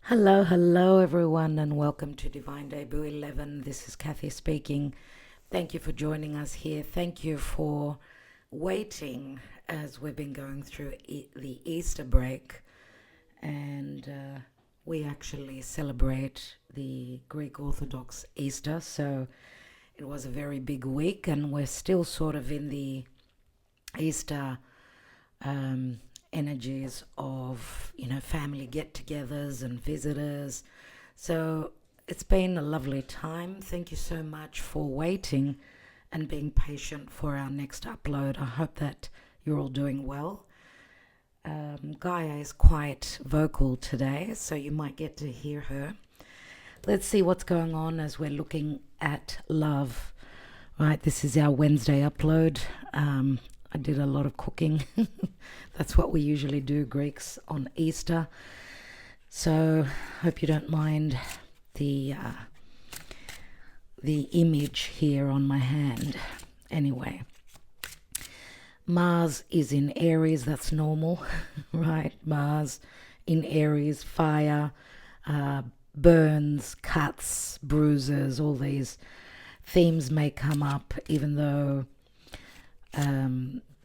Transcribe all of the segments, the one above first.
Hello everyone, and welcome to Divine Debut 11. This is Kathy speaking. Thank you for joining us here. Thank you for waiting as we've been going through the Easter break, and we actually celebrate the Greek Orthodox Easter. So it was a very big week, and we're still sort of in the Easter energies of family get-togethers and visitors. So it's been a lovely time. Thank you so much for waiting and being patient for our next upload. I hope that you're all doing well. Gaia is quite vocal today, so you might get to hear her. Let's see what's going on as we're looking at love. Right, this is our Wednesday upload. I did a lot of cooking. That's what we usually do, Greeks, on Easter. So hope you don't mind the image here on my hand. Anyway, Mars is in Aries. That's normal, right? Mars in Aries, fire, burns, cuts, bruises, all these themes may come up, even though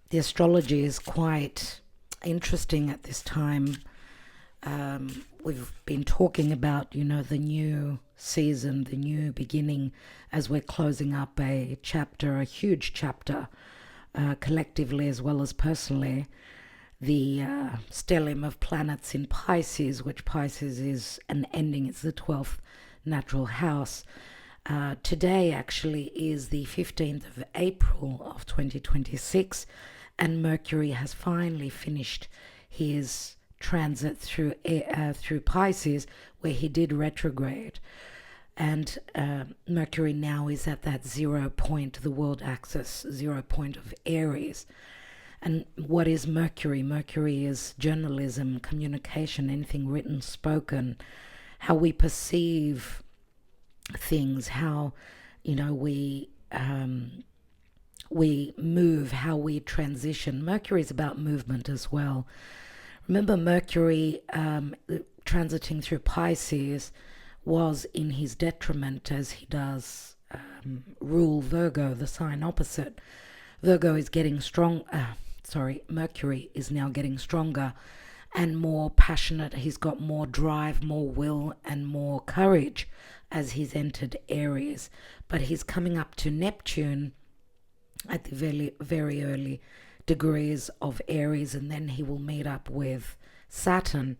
the astrology is quite interesting at this time. We've been talking about, the new season, the new beginning, as we're closing up a chapter, a huge chapter, collectively as well as personally. The stellium of planets in Pisces, which Pisces is an ending, it's the 12th natural house. Today actually is the 15th of April of 2026, and Mercury has finally finished his transit through Pisces, where he did retrograde. And Mercury now is at that 0 point, the world axis, 0 point of Aries. And what is Mercury? Mercury is journalism, communication, anything written, spoken, how we perceive things, how we move, how we transition. Mercury is about movement as well. Remember, Mercury transiting through Pisces was in his detriment, as he does rule Virgo, the sign opposite. Virgo is getting strong. Mercury is now getting stronger and more passionate. He's got more drive, more will, and more courage as he's entered Aries. But he's coming up to Neptune at the very, very early degrees of Aries, and then he will meet up with Saturn.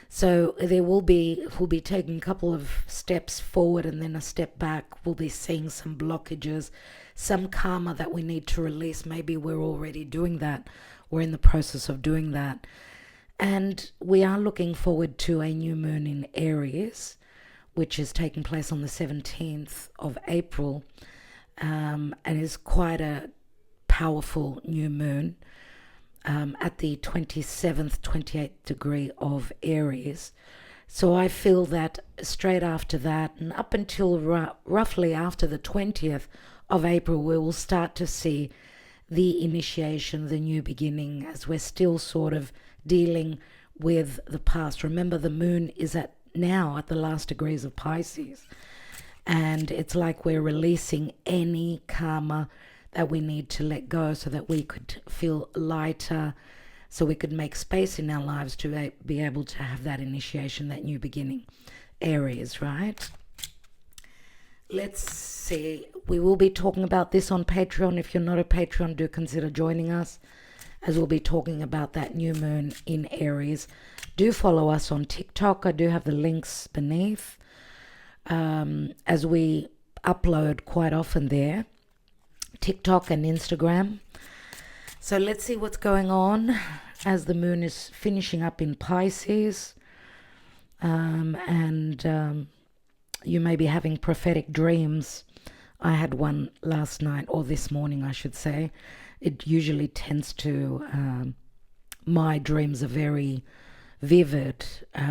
So we'll be taking a couple of steps forward and then a step back. We'll be seeing some blockages, some karma that we need to release. Maybe we're already doing that. We're in the process of doing that. And we are looking forward to a new moon in Aries, which is taking place on the 17th of April, and is quite a powerful new moon at the 27th, 28th degree of Aries. So I feel that straight after that, and up until roughly after the 20th of April, we will start to see the initiation, the new beginning, as we're still sort of dealing with the past. Remember, the moon is now at the last degrees of Pisces, and it's like we're releasing any karma that we need to let go so that we could feel lighter, so we could make space in our lives to be able to have that initiation, that new beginning. Aries, right? Let's see. We will be talking about this on Patreon. If you're not a Patreon, do consider joining us, as we'll be talking about that new moon in Aries. Do follow us on TikTok. I do have the links beneath, as we upload quite often there, TikTok and Instagram. So let's see what's going on as the moon is finishing up in Pisces, and you may be having prophetic dreams. I had one last night, or this morning I should say. It usually tends to, my dreams are very vivid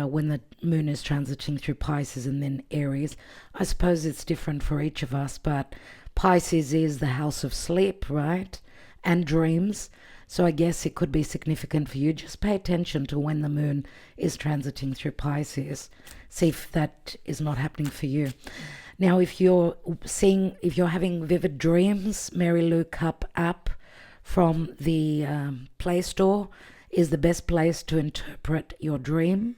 when the moon is transiting through Pisces and then Aries. I suppose it's different for each of us, but Pisces is the house of sleep, right? And dreams. So I guess it could be significant for you. Just pay attention to when the moon is transiting through Pisces. See if that is not happening for you. Now, if you're having vivid dreams, Mary Lou Cup app from the Play Store is the best place to interpret your dream.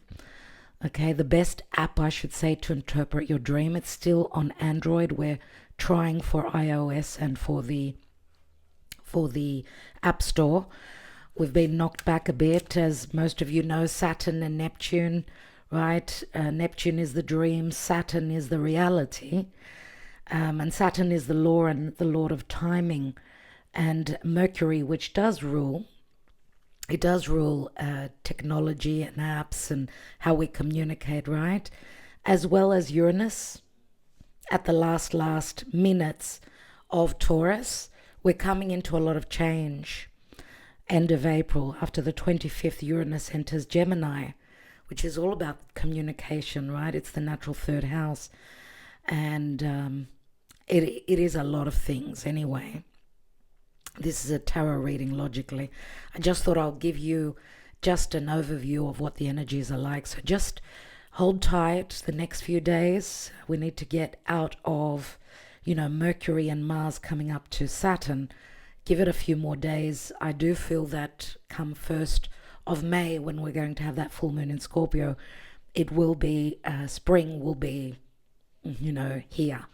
Okay, the best app, I should say, to interpret your dream. It's still on Android. We're trying for iOS and for the App Store. We've been knocked back a bit, as most of you know. Saturn and Neptune, right? Neptune is the dream, Saturn is the reality, and Saturn is the law and the lord of timing, and Mercury, which does rule. It does rule technology and apps and how we communicate, right? As well as Uranus at the last minutes of Taurus. We're coming into a lot of change. End of April, after the 25th, Uranus enters Gemini, which is all about communication, right? It's the natural third house. And it is a lot of things anyway. This is a tarot reading, logically. I just thought I'll give you just an overview of what the energies are like. So just hold tight the next few days. We need to get out of, Mercury and Mars coming up to Saturn. Give it a few more days. I do feel that come 1st of May, when we're going to have that full moon in Scorpio, it will be, spring will be, here.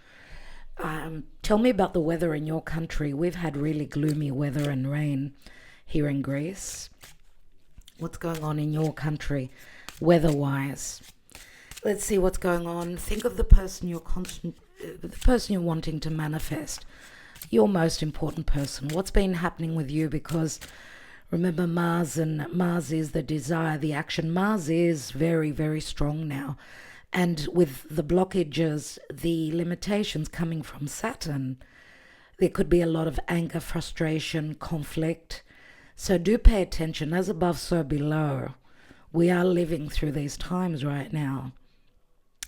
Tell me about the weather in your country. We've had really gloomy weather and rain here in Greece. What's going on in your country weather-wise? Let's see what's going on. Think of the person you're wanting to manifest. Your most important person. What's been happening with you? Because remember, Mars is the desire, the action. Mars is very, very strong now. And with the blockages, the limitations coming from Saturn, there could be a lot of anger, frustration, conflict. So do pay attention. As above, so below. We are living through these times right now.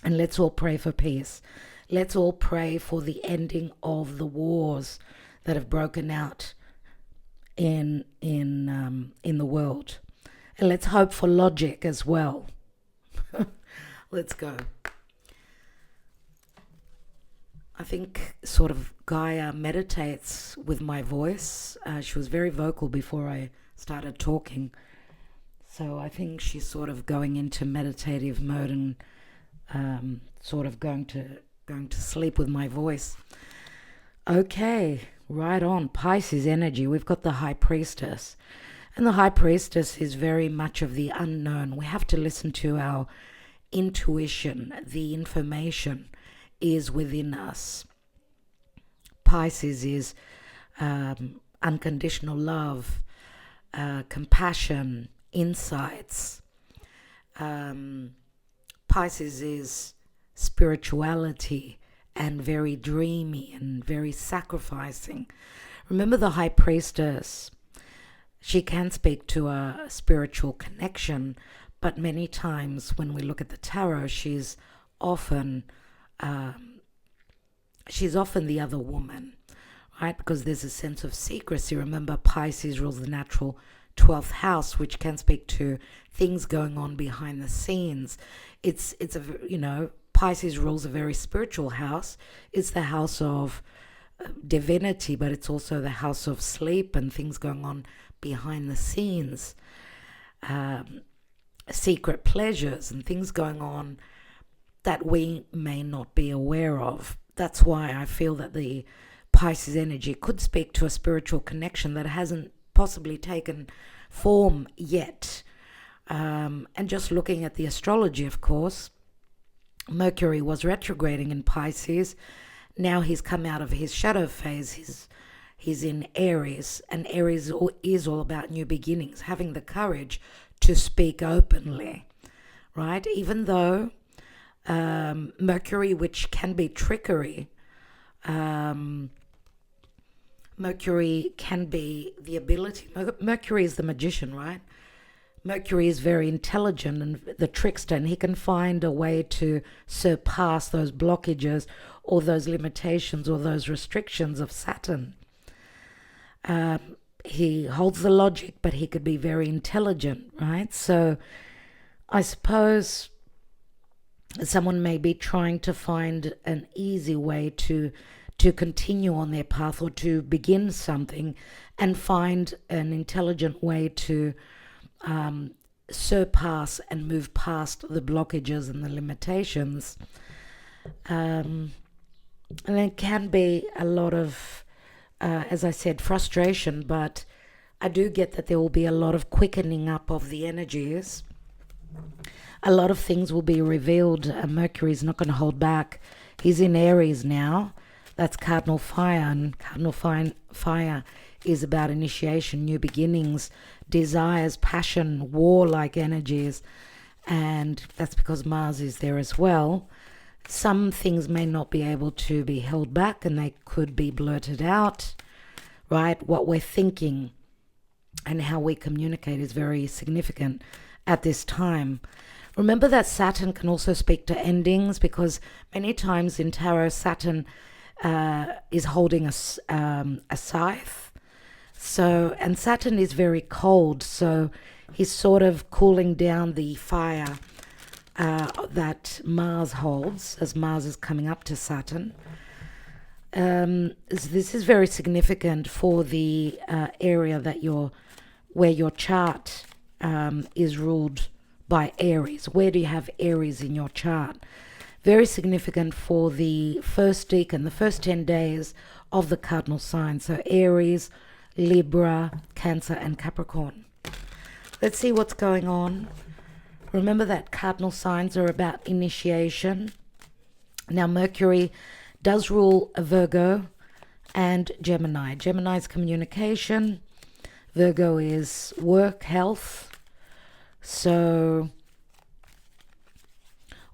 And let's all pray for peace. Let's all pray for the ending of the wars that have broken out in the world. And let's hope for logic as well. Let's go. I think sort of Gaia meditates with my voice. She was very vocal before I started talking. So I think she's sort of going into meditative mode and sort of going to sleep with my voice. Okay, right on. Pisces energy. We've got the High Priestess. And the High Priestess is very much of the unknown. We have to listen to our intuition. The information is within us. Pisces is unconditional love, compassion, insights. Pisces is spirituality and very dreamy and very sacrificing. Remember, the High Priestess, she can speak to a spiritual connection, but many times when we look at the tarot, she's often the other woman, right? Because there's a sense of secrecy. Remember, Pisces rules the natural 12th house, which can speak to things going on behind the scenes. It's Pisces rules a very spiritual house. It's the house of divinity, but it's also the house of sleep and things going on behind the scenes. Secret pleasures and things going on that we may not be aware of. That's why I feel that the Pisces energy could speak to a spiritual connection that hasn't possibly taken form yet. And just looking at the astrology, of course, Mercury was retrograding in Pisces. Now he's come out of his shadow phase. He's in Aries, and Aries is all about new beginnings, having the courage to speak openly, right? Even though Mercury, which can be trickery, Mercury can be the ability. Mercury is the magician, right? Mercury is very intelligent and the trickster, and he can find a way to surpass those blockages or those limitations or those restrictions of Saturn. he holds the logic, but he could be very intelligent, right? So I suppose someone may be trying to find an easy way to continue on their path, or to begin something and find an intelligent way to surpass and move past the blockages and the limitations. And it can be a lot of, as I said, frustration, but I do get that there will be a lot of quickening up of the energies. A lot of things will be revealed. Mercury is not going to hold back. He's in Aries now. That's cardinal fire, and cardinal fire is about initiation, new beginnings, desires, passion, warlike energies, and that's because Mars is there as well. Some things may not be able to be held back, and they could be blurted out, right? What we're thinking and how we communicate is very significant at this time. Remember that Saturn can also speak to endings, because many times in tarot, Saturn is holding a scythe. So, and Saturn is very cold, so he's sort of cooling down the fire that Mars holds, as Mars is coming up to Saturn. This is very significant for the area that where your chart is ruled by Aries. Where do you have Aries in your chart? Very significant for the first decan, the first 10 days of the cardinal signs. So Aries, Libra, Cancer, and Capricorn. Let's see what's going on. Remember that cardinal signs are about initiation. Now, Mercury does rule a Virgo and Gemini. Gemini is communication. Virgo is work, health. So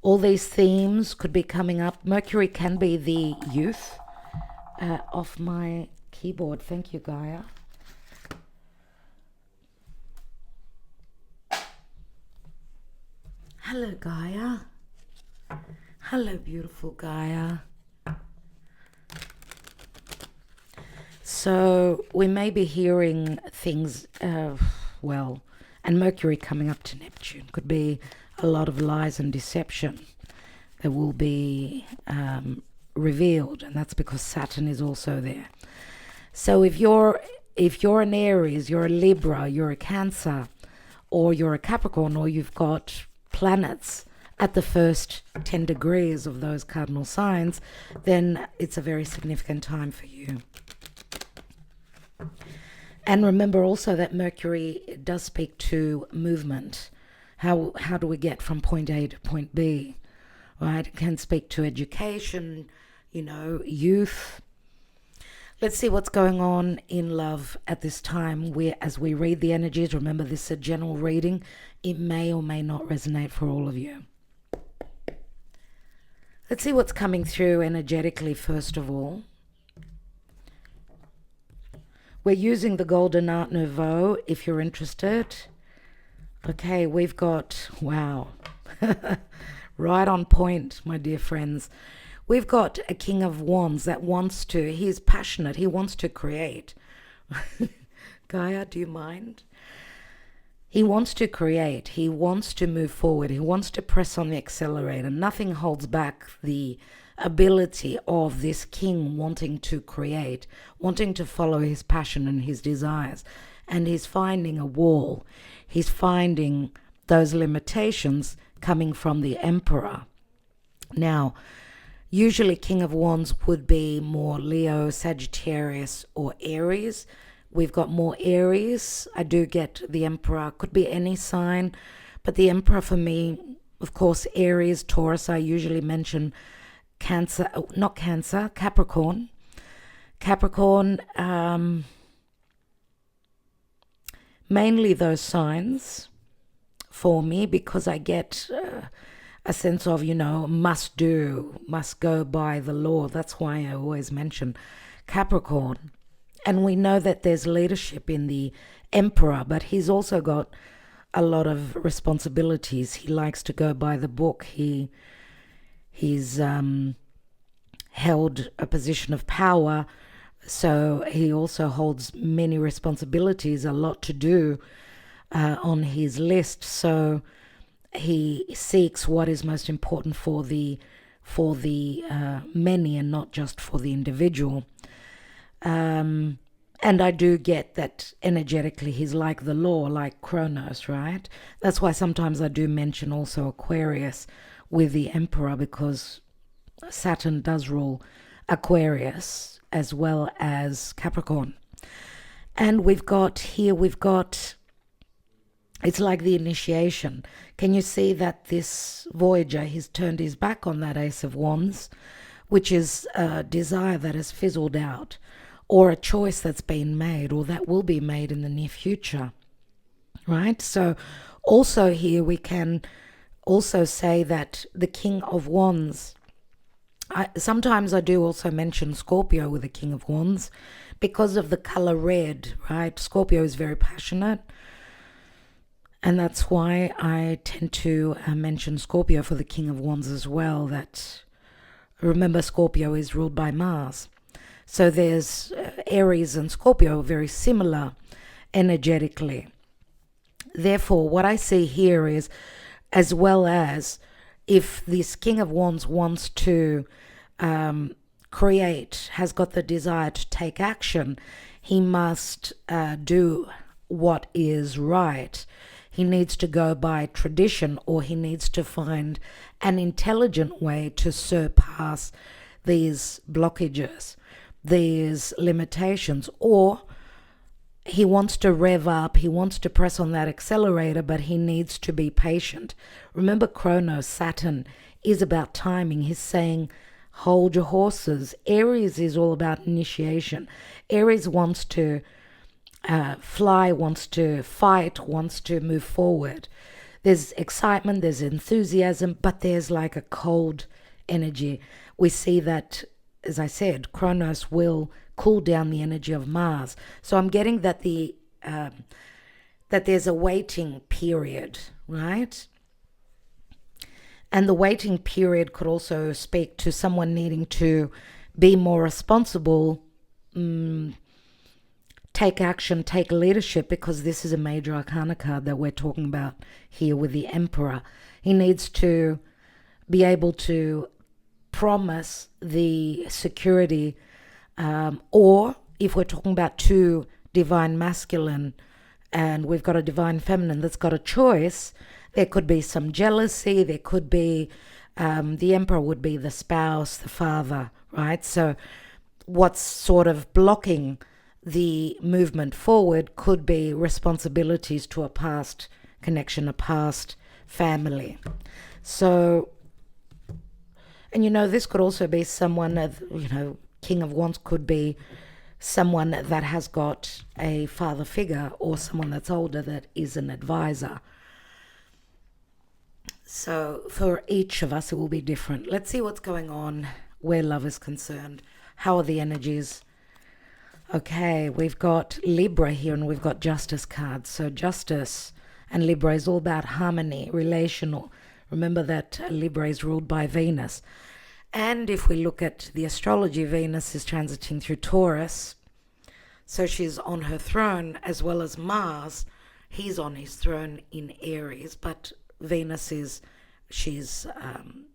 all these themes could be coming up. Mercury can be the youth. Off my keyboard. Thank you, Gaia. Hello, Gaia. Hello, beautiful Gaia. So we may be hearing things, well, and Mercury coming up to Neptune could be a lot of lies and deception that will be revealed, and that's because Saturn is also there. So if you're an Aries, you're a Libra, you're a Cancer, or you're a Capricorn, or you've got planets at the first 10 degrees of those cardinal signs, then it's a very significant time for you. And remember also that Mercury does speak to movement. How do we get from point A to point B, right? It can speak to education, youth. Let's see what's going on in love at this time. As we read the energies, remember this is a general reading. It may or may not resonate for all of you. Let's see what's coming through energetically first of all. We're using the Golden Art Nouveau if you're interested. Okay, we've got, wow, right on point, my dear friends. We've got a King of Wands that he's passionate, he wants to create. Gaia, do you mind? He wants to create, he wants to move forward, he wants to press on the accelerator. Nothing holds back the ability of this king wanting to create, wanting to follow his passion and his desires. And he's finding a wall. He's finding those limitations coming from the Emperor. Now, usually King of Wands would be more Leo, Sagittarius, or Aries. We've got more Aries. I do get the Emperor. Could be any sign. But the Emperor for me, of course, Aries, Taurus, I usually mention Cancer, not Cancer, Capricorn. Capricorn, mainly those signs for me, because I get a sense of, must do, must go by the law. That's why I always mention Capricorn. And we know that there's leadership in the Emperor, but he's also got a lot of responsibilities. He likes to go by the book. He's held a position of power So he also holds many responsibilities, a lot to do on his list. So he seeks what is most important for the many and not just for the individual. And I do get that energetically he's like the law, like Kronos, right? That's why sometimes I do mention also Aquarius with the Emperor, because Saturn does rule Aquarius as well as Capricorn. And we've got, it's like the initiation. Can you see that this Voyager, he's turned his back on that Ace of Wands, which is a desire that has fizzled out, or a choice that's been made, or that will be made in the near future, right? So also here we can also say that the King of Wands, sometimes I do also mention Scorpio with the King of Wands because of the color red, right? Scorpio is very passionate, and that's why I tend to mention Scorpio for the King of Wands as well. That, remember, Scorpio is ruled by Mars. So there's Aries and Scorpio very similar energetically. Therefore, what I see here is, as well as if this King of Wands wants to create, has got the desire to take action, he must do what is right. He needs to go by tradition, or he needs to find an intelligent way to surpass these blockages, these limitations, or he wants to rev up, he wants to press on that accelerator, but he needs to be patient. Remember, Kronos, Saturn, is about timing. He's saying, hold your horses. Aries is all about initiation. Aries wants to fly, wants to fight, wants to move forward. There's excitement, there's enthusiasm, but there's like a cold energy. We see that, as I said, Kronos will cool down the energy of Mars. So I'm getting that that there's a waiting period, right? And the waiting period could also speak to someone needing to be more responsible, take action, take leadership, because this is a major arcana card that we're talking about here with the Emperor. He needs to be able to promise the security, or if we're talking about two divine masculine and we've got a divine feminine that's got a choice, there could be some jealousy, there could be, the Emperor would be the spouse, the father, right? So what's sort of blocking the movement forward could be responsibilities to a past connection, a past family. So, and this could also be someone, King of Wands could be someone that has got a father figure, or someone that's older that is an advisor. So for each of us, it will be different. Let's see what's going on where love is concerned. How are the energies? Okay, we've got Libra here, and we've got Justice cards. So Justice and Libra is all about harmony, relational. Remember that Libra is ruled by Venus. And if we look at the astrology, Venus is transiting through Taurus. So she's on her throne, as well as Mars. He's on his throne in Aries, but Venus she's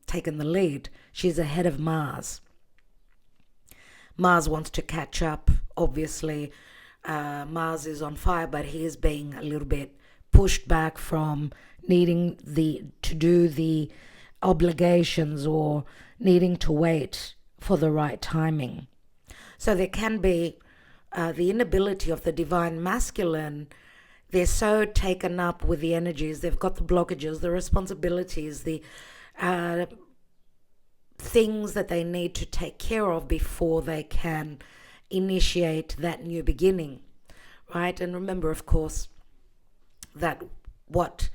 taken the lead. She's ahead of Mars. Mars wants to catch up, obviously. Mars is on fire, but he is being a little bit pushed back from needing to do the obligations, or needing to wait for the right timing. So there can be the inability of the divine masculine. They're so taken up with the energies, they've got the blockages, the responsibilities, the things that they need to take care of before they can initiate that new beginning, right? And remember, of course, that what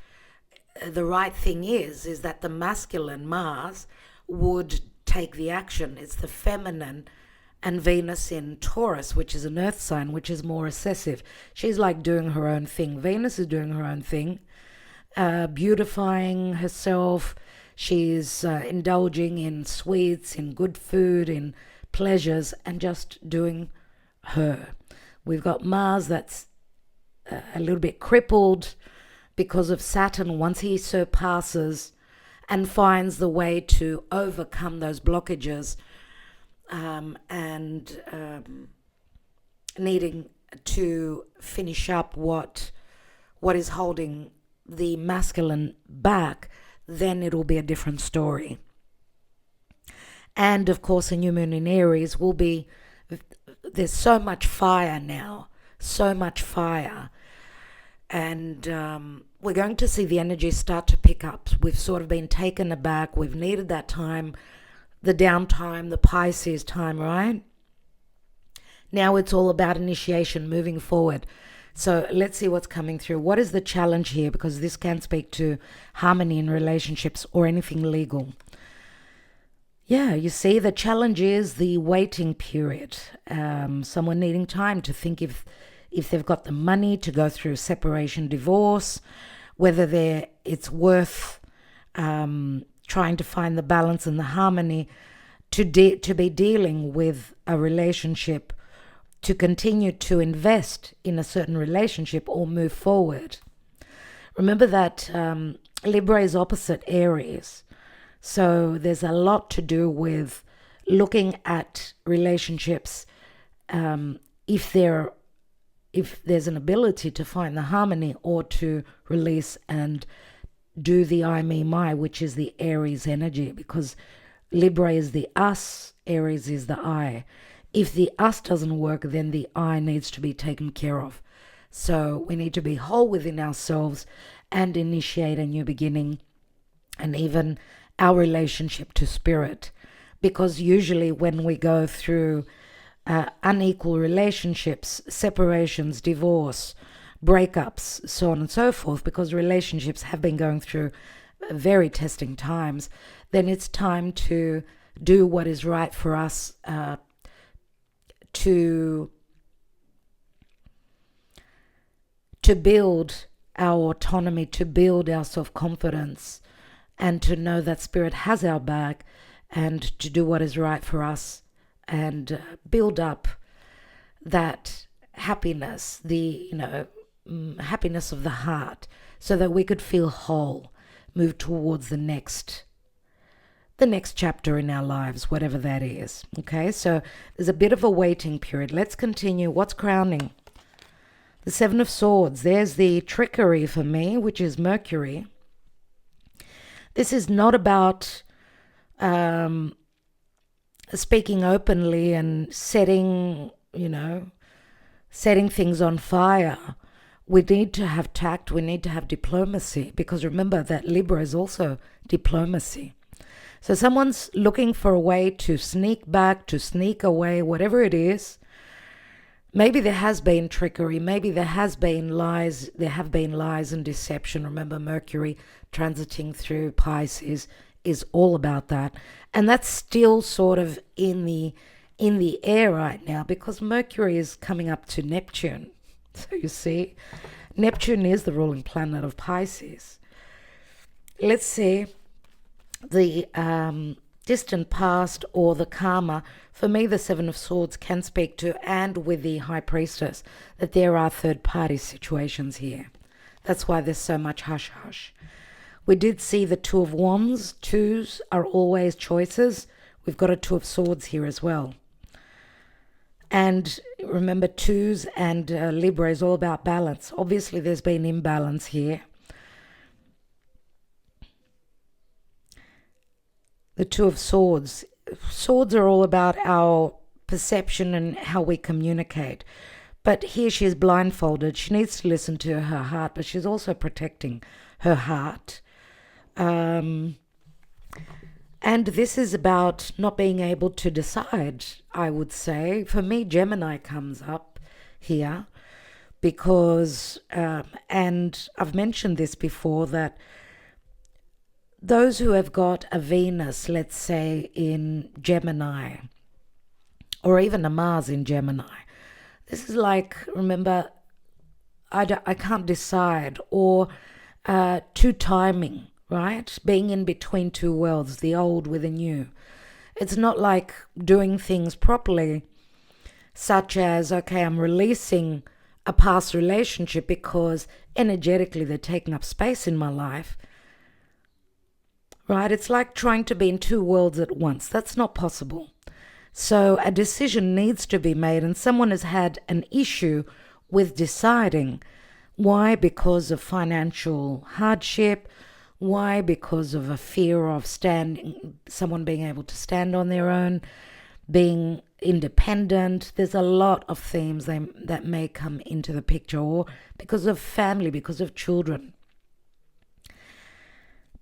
the right thing is that the masculine, Mars, would take the action. It's the feminine, and Venus in Taurus, which is an earth sign, which is more recessive. She's like doing her own thing. Venus is doing her own thing, beautifying herself. She's indulging in sweets, in good food, in pleasures, and just doing her. We've got Mars that's a little bit crippled because of Saturn. Once he surpasses and finds the way to overcome those blockages, and needing to finish up what is holding the masculine back, then it'll be a different story. And of course, a new moon in Aries will be, there's so much fire now, so much fire. And we're going to see the energy start to pick up. We've sort of been taken aback. We've needed that time, the downtime, the Pisces time, right? Now it's all about initiation, moving forward. So let's see what's coming through. What is the challenge here? Because this can speak to harmony in relationships or anything legal. Yeah, you see, the challenge is the waiting period. Someone needing time to think if they've got the money to go through separation, divorce, whether it's worth trying to find the balance and the harmony to be dealing with a relationship, to continue to invest in a certain relationship or move forward. Remember that Libra is opposite Aries. So there's a lot to do with looking at relationships, if there's an ability to find the harmony or to release and do the I, me, my, which is the Aries energy, because Libra is the us, Aries is the I. If the us doesn't work, then the I needs to be taken care of. So we need to be whole within ourselves and initiate a new beginning, and even our relationship to spirit. Because usually when we go through unequal relationships, separations, divorce, breakups, so on and so forth, because relationships have been going through very testing times, then it's time to do what is right for us, to build our autonomy, to build our self-confidence, and to know that spirit has our back, and to do what is right for us, and build up that happiness, the happiness of the heart, so that we could feel whole, move towards the next chapter in our lives, whatever that is. Okay, so there's a bit of a waiting period. Let's continue. What's crowning? The Seven of Swords. There's the trickery for me, which is Mercury. This is not about speaking openly and setting things on fire. We need to have tact. We need to have diplomacy, because remember that Libra is also diplomacy. So someone's looking for a way to sneak back, to sneak away, whatever it is. Maybe there has been trickery. Maybe there has been lies. There have been lies and deception. Remember, Mercury transiting through Pisces is all about that. And that's still sort of in the air right now, because Mercury is coming up to Neptune. So you see, Neptune is the ruling planet of Pisces. Let's see the distant past or the karma. For me, the Seven of Swords can speak to, and with the High Priestess, that there are third-party situations here. That's why there's so much hush-hush. We did see the Two of Wands. Twos are always choices. We've got a Two of Swords here as well. And remember, twos and Libra is all about balance. Obviously, there's been imbalance here. The Two of Swords. Swords are all about our perception and how we communicate. But here she is blindfolded. She needs to listen to her heart, but she's also protecting her heart. And this is about not being able to decide, I would say. For me, Gemini comes up here because, and I've mentioned this before, that those who have got a Venus, let's say, in Gemini, or even a Mars in Gemini, this is like, remember, I can't decide, or two timing, right? Being in between two worlds, the old with the new. It's not like doing things properly. such as, okay, I'm releasing a past relationship because energetically they're taking up space in my life, right? It's like trying to be in two worlds at once. That's not possible. So a decision needs to be made, and someone has had an issue with deciding. Why? Because of financial hardship. Why? Because of a fear of someone being able to stand on their own, being independent. There's a lot of themes that may come into the picture, or because of family, because of children.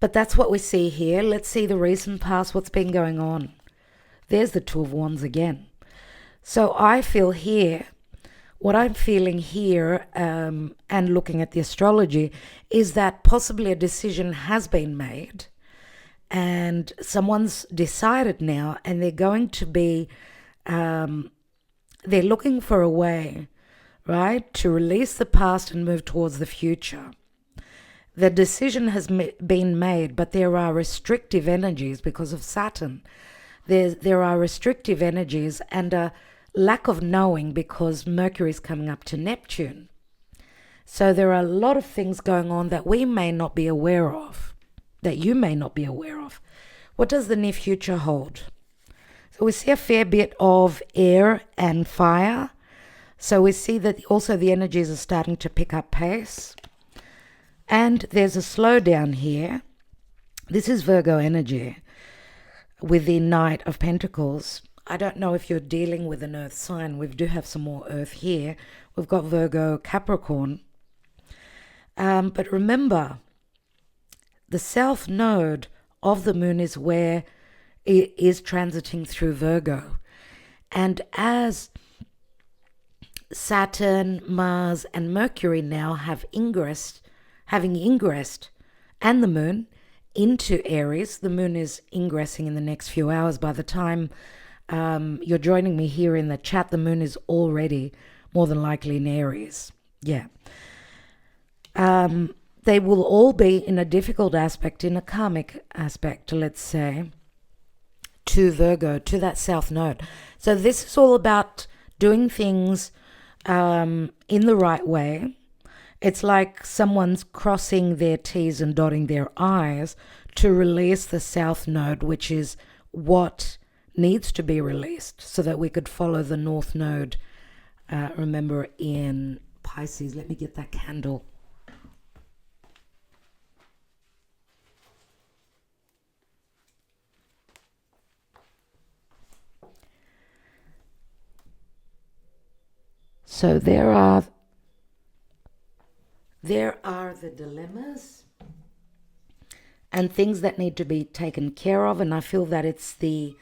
But that's what we see here. Let's see the recent past, what's been going on. There's the Two of Wands again. So I feel here, what I'm feeling here, and looking at the astrology, is that possibly a decision has been made and someone's decided now, and they're going to be, they're looking for a way, right, to release the past and move towards the future. The decision has been made, but there are restrictive energies because of Saturn. There are restrictive energies and a lack of knowing because Mercury is coming up to Neptune. So there are a lot of things going on that we may not be aware of, that you may not be aware of. What does the near future hold? So we see a fair bit of air and fire. So we see that also the energies are starting to pick up pace. And there's a slowdown here. This is Virgo energy with the Knight of Pentacles. I don't know if you're dealing with an earth sign. We do have some more earth here. We've got Virgo, Capricorn. But remember, the south node of the moon is where it is transiting through Virgo. And as Saturn, Mars, and Mercury now having ingressed, and the moon into Aries. The moon is ingressing in the next few hours. By the time you're joining me here in the chat, the moon is already more than likely in Aries. Yeah. They will all be in a difficult aspect, in a karmic aspect, let's say, to Virgo, to that south node. So this is all about doing things in the right way. It's like someone's crossing their T's and dotting their I's to release the south node, which is what needs to be released so that we could follow the north node. Remember, in Pisces, let me get that candle. So there are the dilemmas and things that need to be taken care of, and I feel that it's the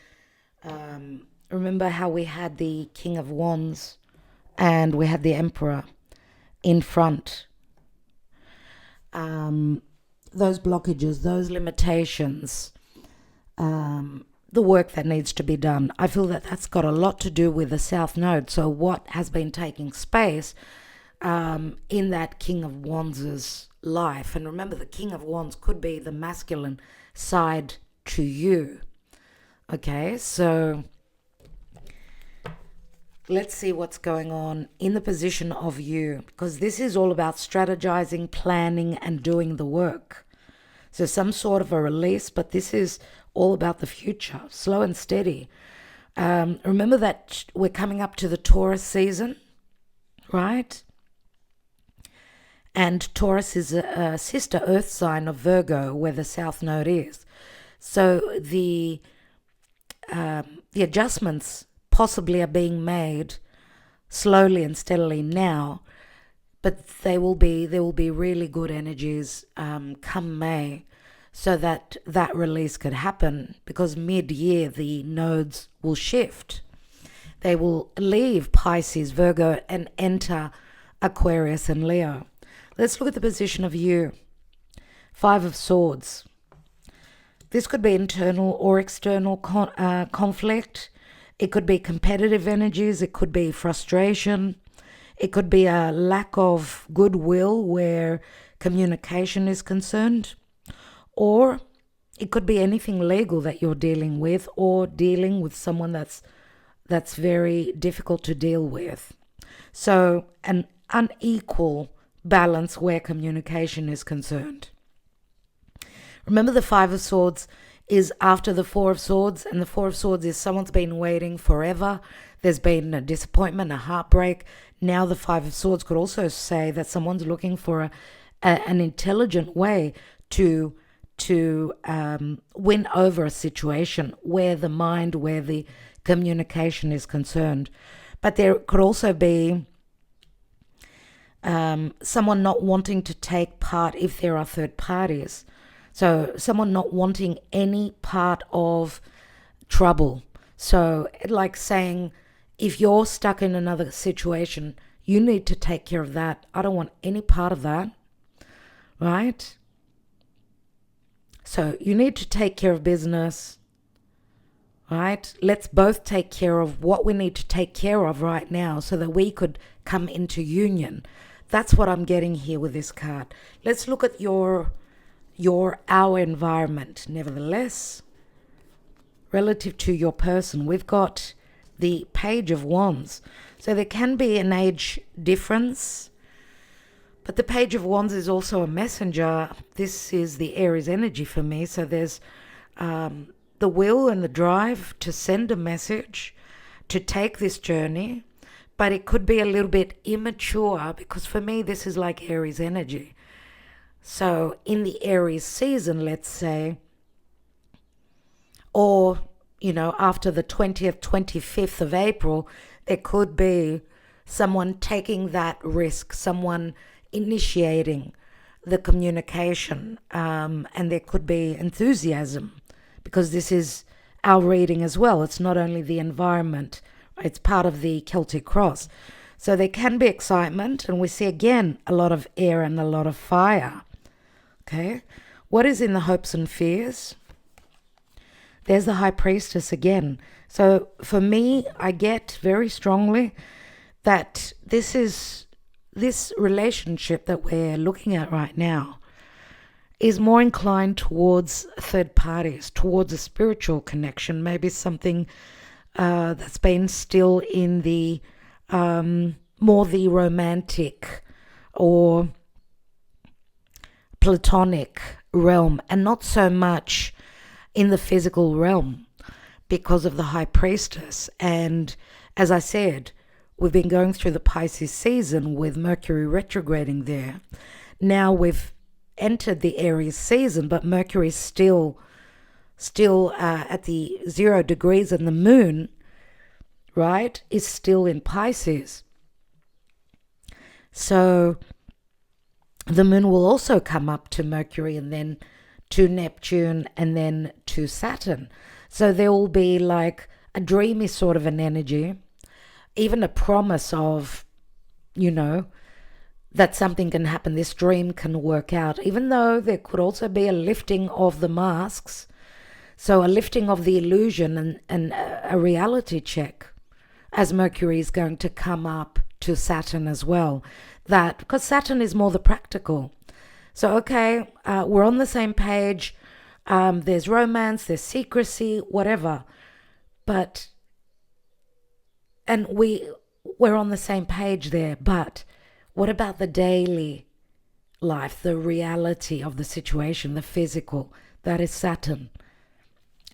remember how we had the King of Wands and we had the Emperor in front. Those blockages, those limitations, the work that needs to be done. I feel that that's got a lot to do with the South Node. So what has been taking space in that King of Wands' life? And remember, the King of Wands could be the masculine side to you. Okay, so let's see what's going on in the position of you, because this is all about strategizing, planning, and doing the work. So some sort of a release, but this is all about the future, slow and steady. Remember that we're coming up to the Taurus season, right? And Taurus is a sister earth sign of Virgo, where the South Node is. So the adjustments possibly are being made slowly and steadily now, but there will be really good energies come May, so that release could happen, because mid-year the nodes will shift. They will leave Pisces, Virgo, and enter Aquarius and Leo. Let's look at the position of you. 5 of Swords. This could be internal or external conflict. It could be competitive energies. It could be frustration. It could be a lack of goodwill where communication is concerned. Or it could be anything legal that you're dealing with, or dealing with someone that's very difficult to deal with. So an unequal balance where communication is concerned. Remember, the Five of Swords is after the Four of Swords, and the Four of Swords is someone's been waiting forever. There's been a disappointment, a heartbreak. Now the Five of Swords could also say that someone's looking for an intelligent way to win over a situation where the mind, where the communication is concerned. But there could also be someone not wanting to take part if there are third parties. So someone not wanting any part of trouble. So like saying, if you're stuck in another situation, you need to take care of that. I don't want any part of that. Right? So you need to take care of business. Right? Let's both take care of what we need to take care of right now so that we could come into union. That's what I'm getting here with this card. Let's look at our environment. Nevertheless, relative to your person, we've got the Page of Wands. So there can be an age difference, but the Page of Wands is also a messenger. This is the Aries energy for me. So there's the will and the drive to send a message, to take this journey, but it could be a little bit immature because for me, this is like Aries energy. So in the Aries season, let's say, or, after the 20th, 25th of April, there could be someone taking that risk, someone initiating the communication, and there could be enthusiasm because this is our reading as well. It's not only the environment, it's part of the Celtic cross. So there can be excitement, and we see again a lot of air and a lot of fire. Okay, what is in the hopes and fears? There's the High Priestess again. So for me, I get very strongly that this relationship that we're looking at right now is more inclined towards third parties, towards a spiritual connection, maybe something that's been still in the more the romantic or platonic realm, and not so much in the physical realm because of the High Priestess. And as I said, we've been going through the Pisces season with Mercury retrograding there. Now we've entered the Aries season, but Mercury's still at the 0 degrees, and the moon, right, is still in Pisces. So the moon will also come up to Mercury and then to Neptune and then to Saturn. So there will be like a dreamy sort of an energy, even a promise of, that something can happen. This dream can work out, even though there could also be a lifting of the masks. So a lifting of the illusion and a reality check, as Mercury is going to come up to Saturn as well. That because Saturn is more the practical. So okay, we're on the same page. There's romance, there's secrecy, whatever, and we're on the same page there. But what about the daily life, the reality of the situation, the physical? That is Saturn,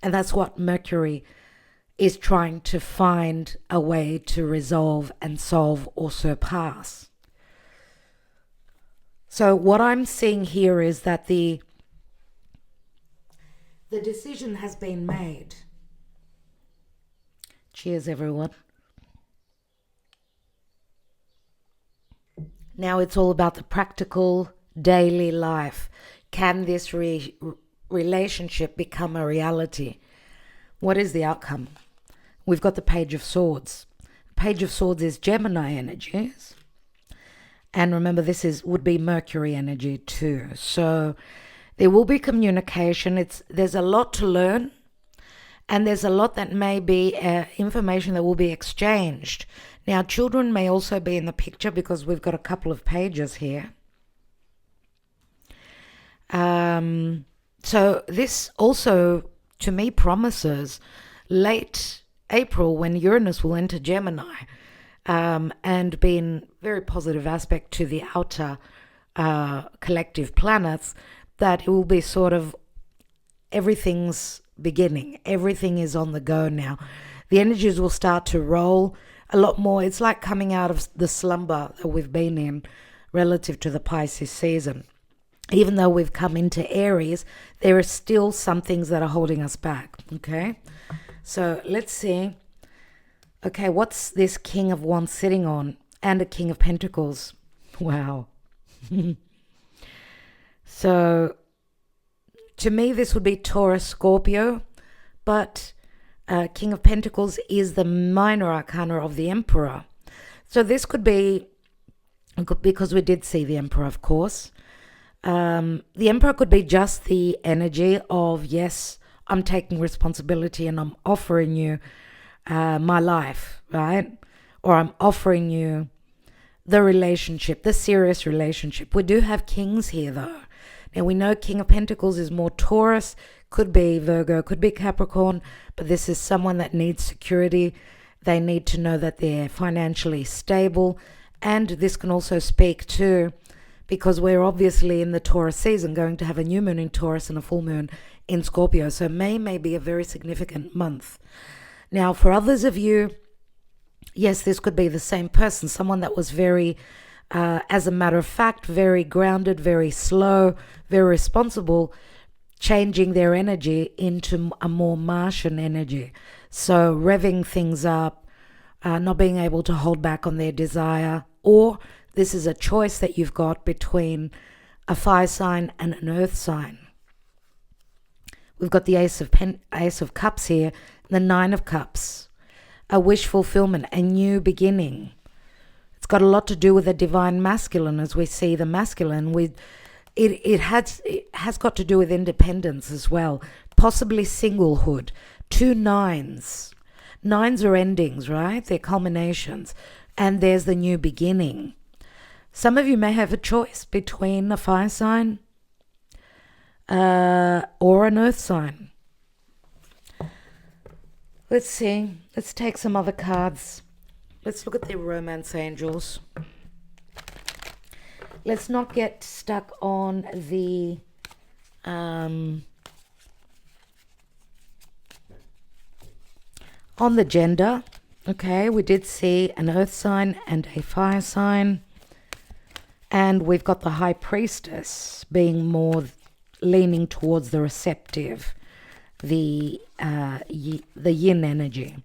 and that's what Mercury is trying to find a way to resolve and solve or surpass. So what I'm seeing here is that the decision has been made. Cheers, everyone. Now it's all about the practical daily life. Can this relationship become a reality? What is the outcome? We've got the Page of Swords. Page of Swords is Gemini energies. And remember, this would be Mercury energy too. So there will be communication. There's a lot to learn, and there's a lot that may be information that will be exchanged. Now, children may also be in the picture because we've got a couple of pages here. So this also, to me, promises late April, when Uranus will enter Gemini, and be in very positive aspect to the outer collective planets, that it will be sort of everything's beginning. Everything is on the go now. The energies will start to roll a lot more. It's like coming out of the slumber that we've been in relative to the Pisces season. Even though we've come into Aries, there are still some things that are holding us back. Okay, so let's see. Okay, what's this King of Wands sitting on? And a King of Pentacles. Wow. So to me, this would be Taurus, Scorpio, but King of Pentacles is the minor arcana of the Emperor. So this could be, because we did see the Emperor, of course. The Emperor could be just the energy of, yes, I'm taking responsibility and I'm offering you my life, right? Or I'm offering you the relationship, the serious relationship. We do have kings here, though. Now, we know King of Pentacles is more Taurus, could be Virgo, could be Capricorn, but this is someone that needs security. They need to know that they're financially stable. And this can also speak to, because we're obviously in the Taurus season, going to have a new moon in Taurus and a full moon in Scorpio. So May may be a very significant month. Now, for others of you, yes, this could be the same person, someone that was very, as a matter of fact, very grounded, very slow, very responsible, changing their energy into a more Martian energy. So revving things up, not being able to hold back on their desire, or this is a choice that you've got between a fire sign and an earth sign. We've got the Ace of Cups here, the Nine of Cups, a wish fulfillment, a new beginning. It's got a lot to do with the divine masculine, as we see the masculine. It has got to do with independence as well, possibly singlehood. 2 nines. Nines are endings, right? They're culminations. And there's the new beginning. Some of you may have a choice between a fire sign or an earth sign. Let's see. Let's take some other cards. Let's look at the romance angels. Let's not get stuck on the gender. Okay, we did see an earth sign and a fire sign. And we've got the High Priestess being more leaning towards the receptive, the yin energy.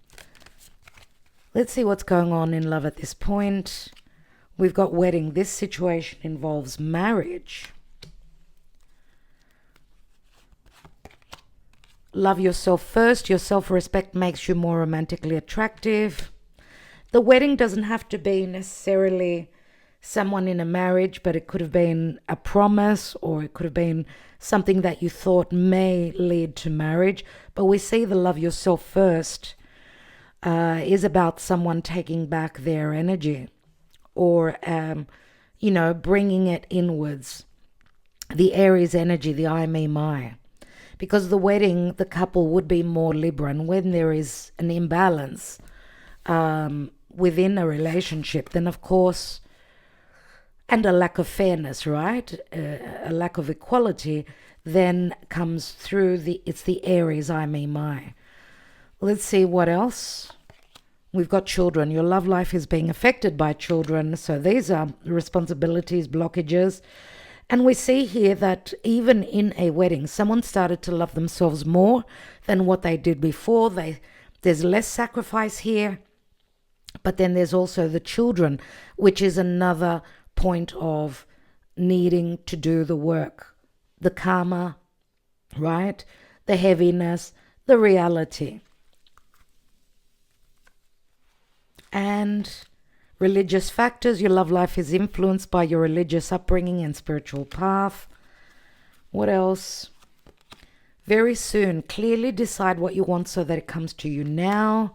Let's see what's going on in love at this point. We've got wedding. This situation involves marriage. Love yourself first. Your self-respect makes you more romantically attractive. The wedding doesn't have to be necessarily someone in a marriage, but it could have been a promise, or it could have been something that you thought may lead to marriage. But we see the love yourself first is about someone taking back their energy, or bringing it inwards. The Aries energy, the I, me, my. Because the wedding, the couple would be more Libra, and when there is an imbalance within a relationship, then of course, and a lack of fairness, right? A lack of equality, then comes through it's the Aries, I, me, my. Let's see what else. We've got children. Your love life is being affected by children. So these are responsibilities, blockages. And we see here that even in a wedding, someone started to love themselves more than what they did before. There's less sacrifice here. But then there's also the children, which is another point of needing to do the work. The karma, right? The heaviness, the reality. And religious factors. Your love life is influenced by your religious upbringing and spiritual path. What else? Very soon, clearly decide what you want so that it comes to you now.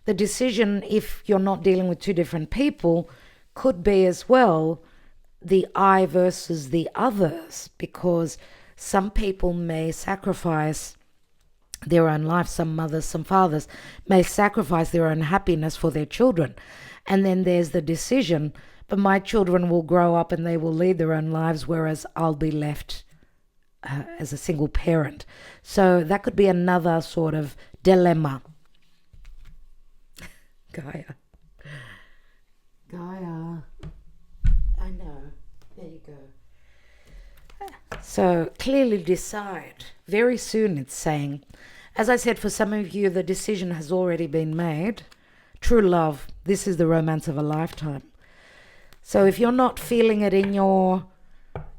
The decision, if you're not dealing with two different people, could be as well the I versus the others, because some people may sacrifice their own life. Some mothers, some fathers may sacrifice their own happiness for their children. And then there's the decision, but my children will grow up and they will lead their own lives, whereas I'll be left as a single parent. So that could be another sort of dilemma. Gaia. I know. There you go. So clearly decide. Very soon, it's saying. As I said, for some of you, the decision has already been made. True love. This is the romance of a lifetime. So if you're not feeling it in your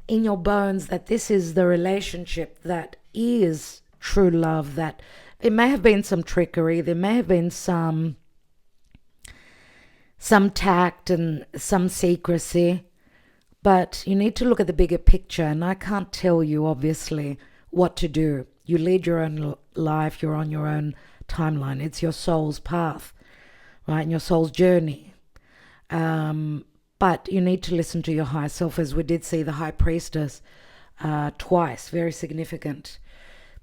bones that this is the relationship that is true love, that there may have been some trickery, there may have been some tact and some secrecy, but you need to look at the bigger picture. And I can't tell you, obviously, what to do. You lead your own life, you're on your own timeline. It's your soul's path, right? And your soul's journey. But you need to listen to your higher self, as we did see the High Priestess twice. Very significant.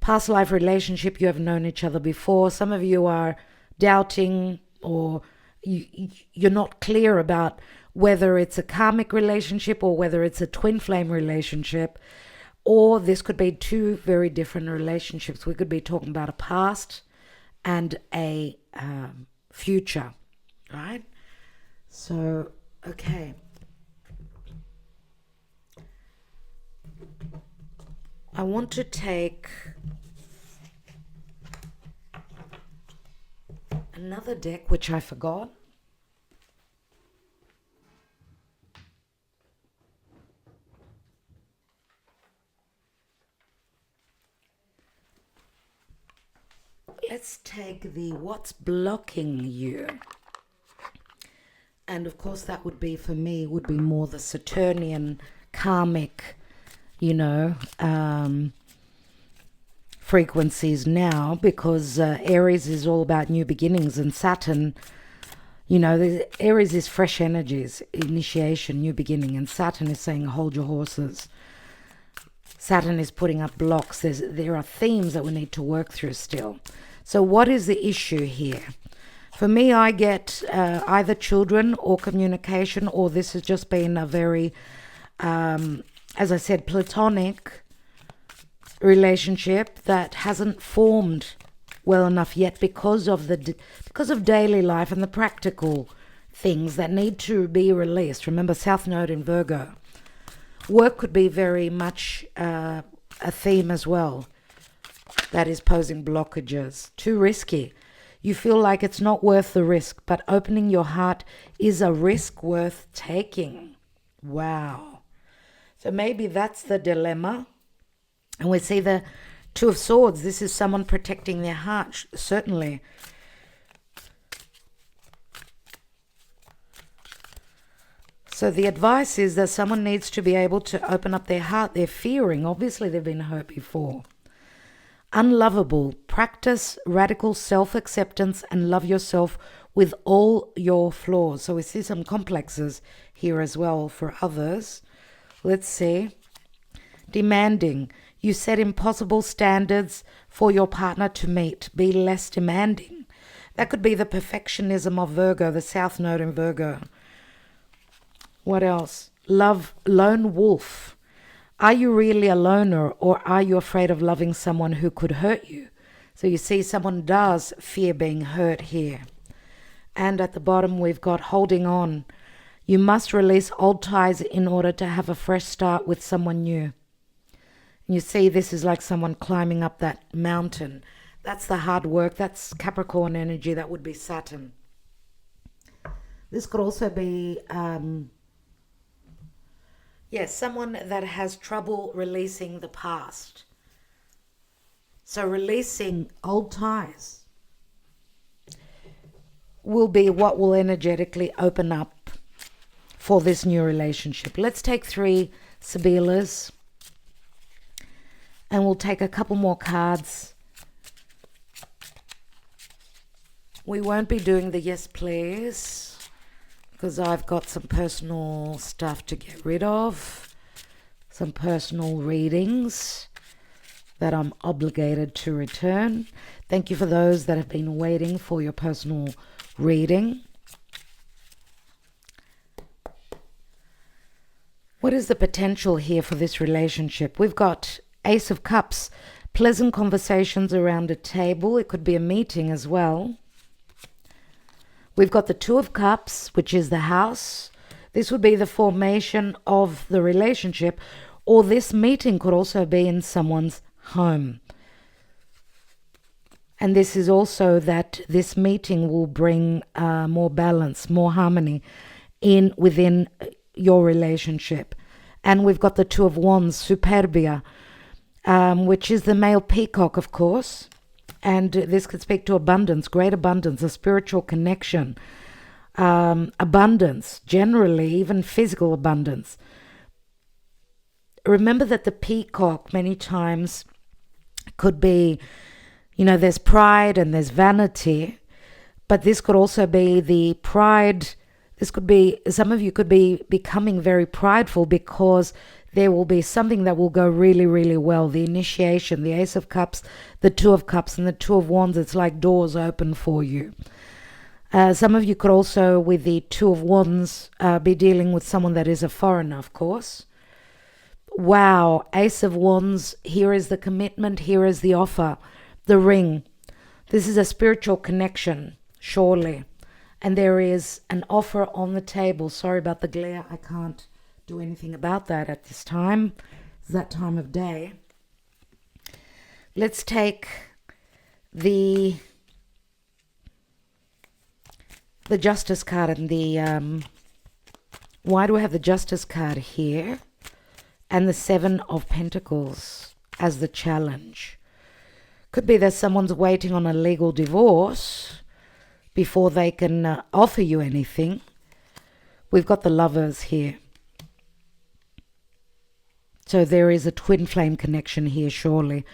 Past life relationship, you have known each other before. Some of you are doubting, or you're not clear about whether it's a karmic relationship or whether it's a twin flame relationship, or this could be two very different relationships. We could be talking about a past and a future, right? So, okay. I want to take another deck, which I forgot. Let's take the what's blocking you. And of course that would be, for me, would be more the Saturnian karmic, frequencies now, because Aries is all about new beginnings, and Saturn, the Aries is fresh energies, initiation, new beginning, and Saturn is saying hold your horses. Saturn is putting up blocks. There are themes that we need to work through still. So what is the issue here? For me, I get either children or communication, or this has just been a very, as I said, platonic relationship that hasn't formed well enough yet because of daily life and the practical things that need to be released. Remember, South Node in Virgo. Work could be very much a theme as well that is posing blockages. Too risky. You feel like it's not worth the risk, but opening your heart is a risk worth taking. Wow. So maybe that's the dilemma. And we see the Two of Swords. This is someone protecting their heart, certainly. So the advice is that someone needs to be able to open up their heart. They're fearing. Obviously, they've been hurt before. Unlovable. Practice radical self-acceptance and love yourself with all your flaws. So we see some complexes here as well for others. Let's see. Demanding. You set impossible standards for your partner to meet. Be less demanding. That could be the perfectionism of Virgo, the South Node in Virgo. What else? Love, lone wolf. Are you really a loner, or are you afraid of loving someone who could hurt you? So you see someone does fear being hurt here. And at the bottom we've got holding on. You must release old ties in order to have a fresh start with someone new. And you see this is like someone climbing up that mountain. That's the hard work. That's Capricorn energy. That would be Saturn. This could also be... someone that has trouble releasing the past. So releasing old ties will be what will energetically open up for this new relationship. Let's take 3 Sibilas, and we'll take a couple more cards. We won't be doing the yes please, because I've got some personal stuff to get rid of, some personal readings. that I'm obligated to return. Thank you for those that have been waiting for your personal reading. What is the potential here for this relationship? We've got Ace of Cups, pleasant conversations around a table. It could be a meeting as well. We've got the Two of Cups, which is the house. This would be the formation of the relationship, or this meeting could also be in someone's home. And this is also that this meeting will bring more balance, more harmony within your relationship. And we've got the Two of Wands, Superbia, which is the male peacock, of course. And this could speak to abundance, great abundance, a spiritual connection, abundance, generally, even physical abundance. Remember that the peacock many times could be, there's pride and there's vanity, but this could also be the pride. This could be, some of you could be becoming very prideful because there will be something that will go really, really well. The initiation, the Ace of Cups, the Two of Cups, and the Two of Wands, it's like doors open for you. Some of you could also, with the Two of Wands, be dealing with someone that is a foreigner, of course. Wow, Ace of Wands, here is the commitment, here is the offer, the ring. This is a spiritual connection, surely. And there is an offer on the table. Sorry about the glare, I can't do anything about that at this time. It's that time of day. Let's take the Justice card and the why do I have the Justice card here and the Seven of Pentacles as the challenge? Could be that someone's waiting on a legal divorce before they can offer you anything. We've got the Lovers here. So there is a twin flame connection here, surely.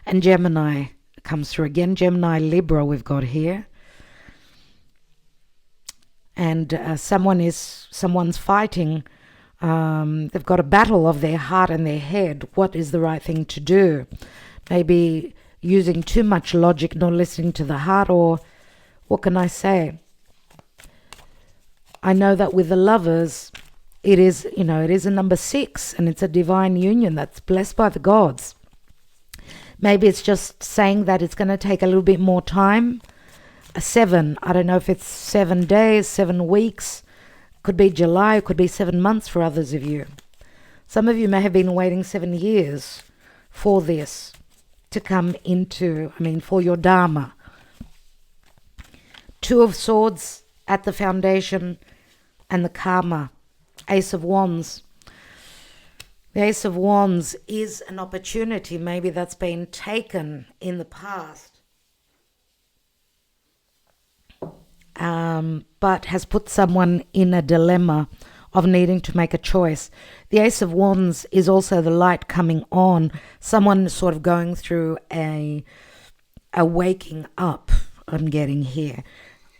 And Gemini comes through again. Gemini, Libra we've got here. And someone's fighting. They've got a battle of their heart and their head. What is the right thing to do? Maybe using too much logic, not listening to the heart, or what can I say? I know that with the Lovers, it is a number 6, and it's a divine union that's blessed by the gods. Maybe it's just saying that it's going to take a little bit more time. A 7, I don't know if it's 7 days, 7 weeks. Could be July, could be 7 months for others of you. Some of you may have been waiting 7 years for this to come into, for your Dharma. Two of Swords at the foundation and the Karma. Ace of Wands. The Ace of Wands is an opportunity maybe that's been taken in the past, but has put someone in a dilemma of needing to make a choice. The Ace of Wands is also the light coming on, someone sort of going through a waking up, I'm getting here.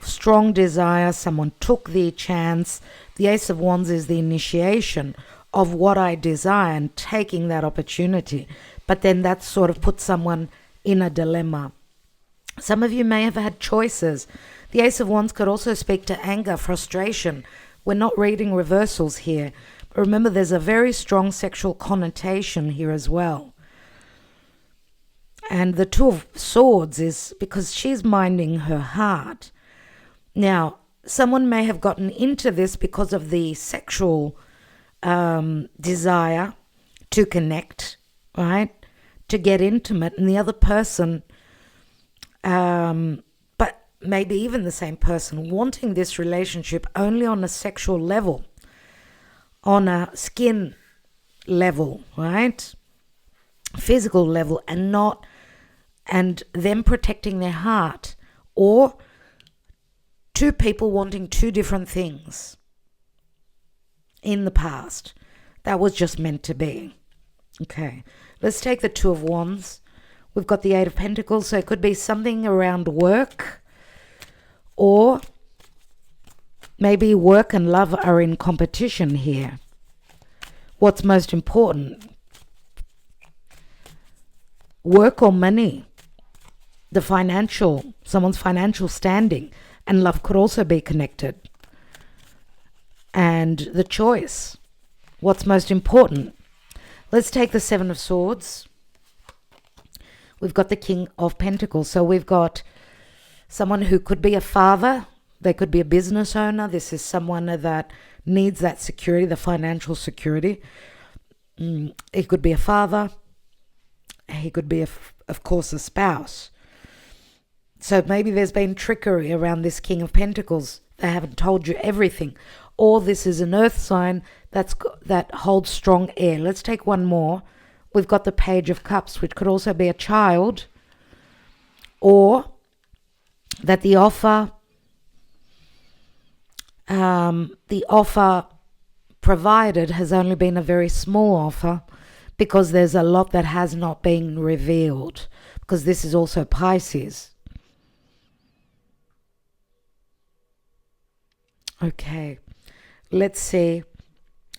Strong desire, someone took the chance. The Ace of Wands is the initiation of what I desire and taking that opportunity. But then that sort of puts someone in a dilemma. Some of you may have had choices. The Ace of Wands could also speak to anger, frustration. We're not reading reversals here. But remember, there's a very strong sexual connotation here as well. And the Two of Swords is because she's minding her heart. Now, someone may have gotten into this because of the sexual desire to connect, right? To get intimate, and the other person, but maybe even the same person, wanting this relationship only on a sexual level, on a skin level, right? Physical level, and them protecting their heart, or two people wanting two different things in the past. That was just meant to be. Okay, let's take the Two of Wands. We've got the Eight of Pentacles, so it could be something around work, or maybe work and love are in competition here. What's most important? work or money, someone's financial standing, and love could also be connected. And the choice, what's most important. Let's take the Seven of Swords. We've got the King of Pentacles. So we've got someone who could be a father. They could be a business owner. This is someone that needs that security, the financial security. He could be a father. He could be, of course, a spouse. So maybe there's been trickery around this King of Pentacles. They haven't told you everything. Or this is an earth sign that holds strong air. Let's take one more. We've got the Page of Cups, which could also be a child. Or that the offer provided has only been a very small offer, because there's a lot that has not been revealed, because this is also Pisces. Okay, let's see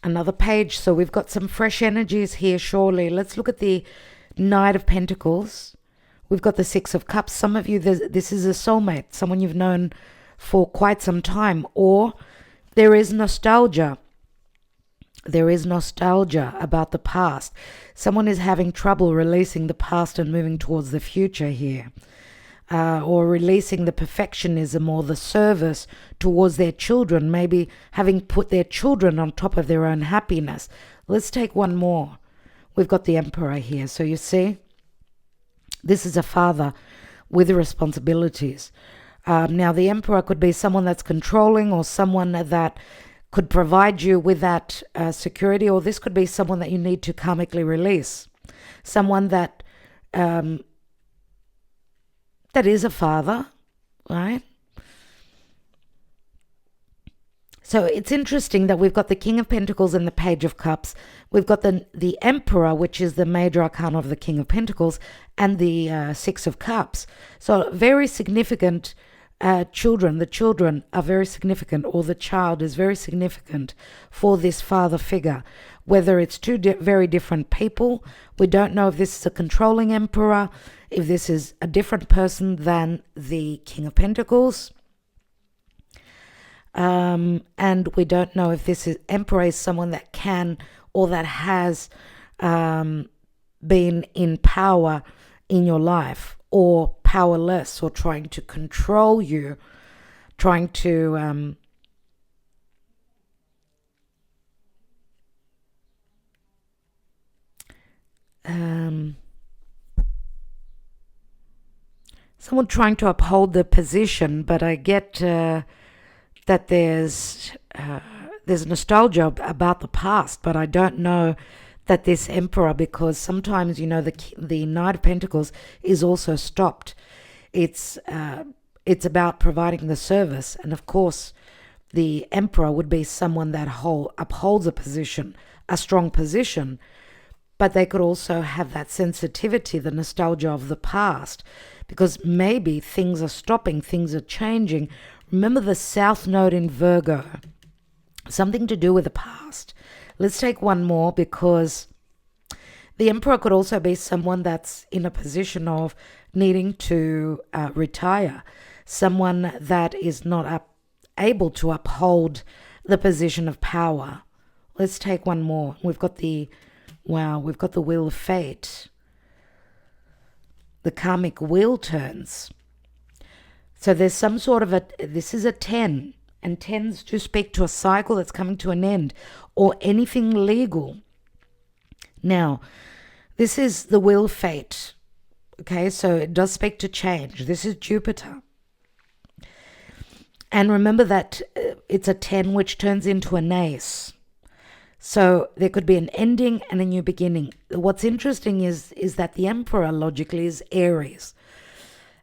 another page. So we've got some fresh energies here, surely. Let's look at the Knight of Pentacles. We've got the Six of Cups. Some of you, this is a soulmate, someone you've known for quite some time, or there is nostalgia. There is nostalgia about the past. Someone is having trouble releasing the past and moving towards the future here. Or releasing the perfectionism or the service towards their children, maybe having put their children on top of their own happiness. Let's take one more. We've got the Emperor here. So you see, this is a father with responsibilities. Now, the Emperor could be someone that's controlling, or someone that could provide you with that security, or this could be someone that you need to karmically release. Someone that is a father, right? So it's interesting that we've got the King of Pentacles and the Page of Cups. We've got the Emperor, which is the major arcana of the King of Pentacles, and the Six of Cups. So very significant children. The children are very significant, or the child is very significant for this father figure. Whether it's two very different people, we don't know if this is a controlling emperor, if this is a different person than the King of Pentacles. And we don't know if this emperor is someone that can or that has been in power in your life, or powerless, or trying to control you, trying to someone trying to uphold the position. But I get that there's nostalgia about the past, but I don't know that this emperor, because sometimes, you know, the Knight of Pentacles is also stopped. It's about providing the service, and of course the emperor would be someone that upholds a position, a strong position, but they could also have that sensitivity, the nostalgia of the past, because maybe things are stopping, things are changing. Remember the South Node in Virgo, something to do with the past. Let's take one more, because the Emperor could also be someone that's in a position of needing to retire, someone that is not able to uphold the position of power. Let's take one more. We've got the Wheel of Fate. The karmic wheel turns. So there's some sort of this is a 10, and 10s do speak to a cycle that's coming to an end, or anything legal. Now, this is the Wheel of Fate. Okay, so it does speak to change. This is Jupiter. And remember that it's a 10 which turns into an ace. So there could be an ending and a new beginning. What's interesting is that the Emperor logically is Aries.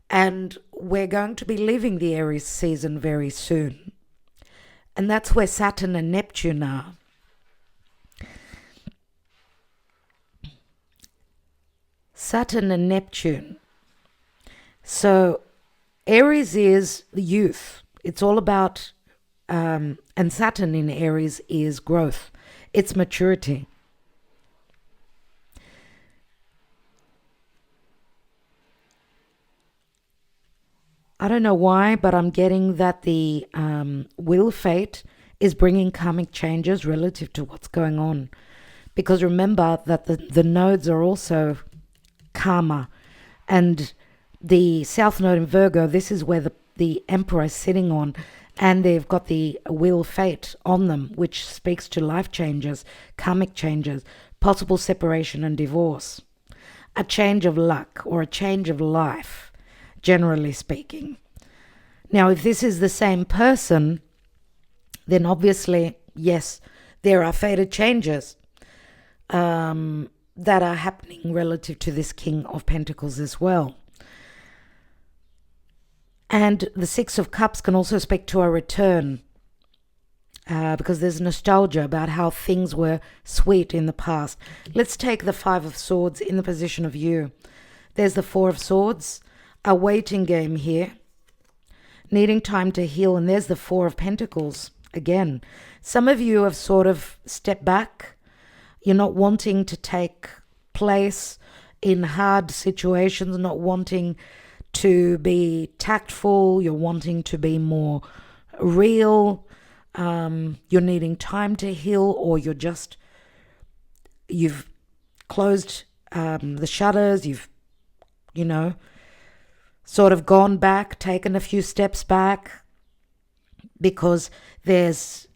And we're going to be leaving the Aries season very soon. And that's where Saturn and Neptune are. Saturn and Neptune. So Aries is the youth. It's all about, and Saturn in Aries is growth. It's maturity. I don't know why, but I'm getting that the wheel fate is bringing karmic changes relative to what's going on. Because remember that the nodes are also karma. And the south node in Virgo, this is where the emperor is sitting on. And they've got the wheel fate on them, which speaks to life changes, karmic changes, possible separation and divorce. A change of luck or a change of life, generally speaking. Now, if this is the same person, then obviously, yes, there are fated changes that are happening relative to this King of Pentacles as well. And the Six of Cups can also speak to a return because there's nostalgia about how things were sweet in the past. Let's take the Five of Swords in the position of you. There's the Four of Swords, a waiting game here, needing time to heal. And there's the Four of Pentacles again. Some of you have sort of stepped back. You're not wanting to take place in hard situations, not wanting to be tactful. You're wanting to be more real. You're needing time to heal, or you've closed the shutters. You've, sort of gone back, taken a few steps back, because there's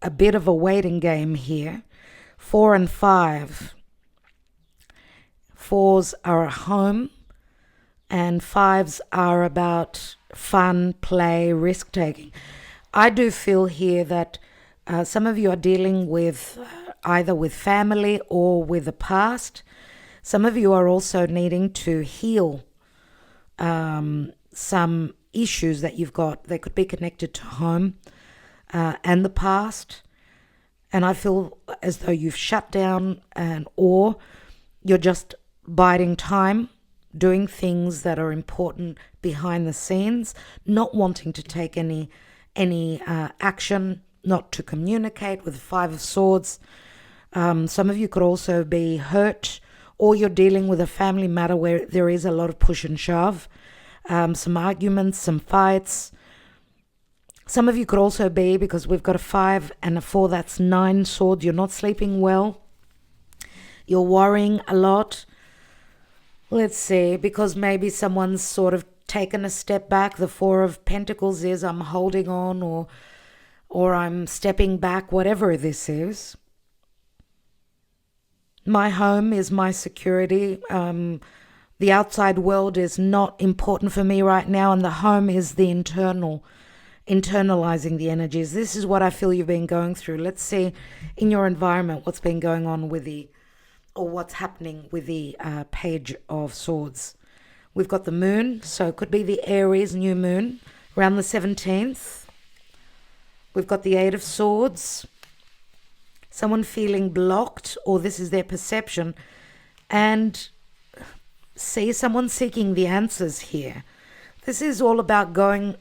a bit of a waiting game here. 4 and 5. 4s are a home, and 5s are about fun, play, risk-taking. I do feel here that some of you are dealing with either with family or with the past. Some of you are also needing to heal some issues that you've got. They could be connected to home and the past. And I feel as though you've shut down or you're just biding time, doing things that are important behind the scenes, not wanting to take any action, not to communicate with the Five of Swords. Some of you could also be hurt, or you're dealing with a family matter where there is a lot of push and shove, some arguments, some fights. Some of you could also be, because we've got a 5 and a 4, that's 9 swords. You're not sleeping well. You're worrying a lot. Let's see, because maybe someone's sort of taken a step back. The 4 of Pentacles is I'm holding on, or I'm stepping back, whatever this is. My home is my security. The outside world is not important for me right now, and the home is the internalizing the energies. This is what I feel you've been going through. Let's see in your environment what's been going on or what's happening with the Page of Swords. We've got the moon, so it could be the Aries new moon around the 17th. We've got the 8 of Swords. Someone feeling blocked, or this is their perception. And see, someone seeking the answers here. This is all about going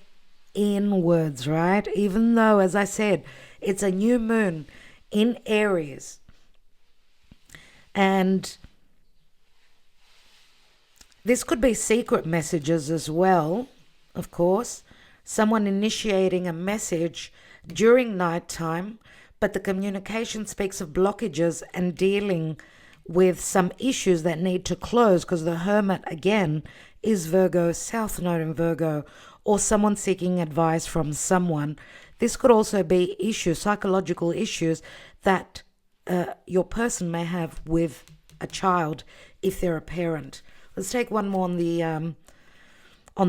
inwards, right? Even though, as I said, it's a new moon in Aries. And this could be secret messages as well, of course. Someone initiating a message during nighttime, but the communication speaks of blockages and dealing with some issues that need to close, because the Hermit, again, is Virgo, South Node in Virgo, or someone seeking advice from someone. This could also be issues, psychological issues that your person may have with a child if they're a parent. Let's take one more on the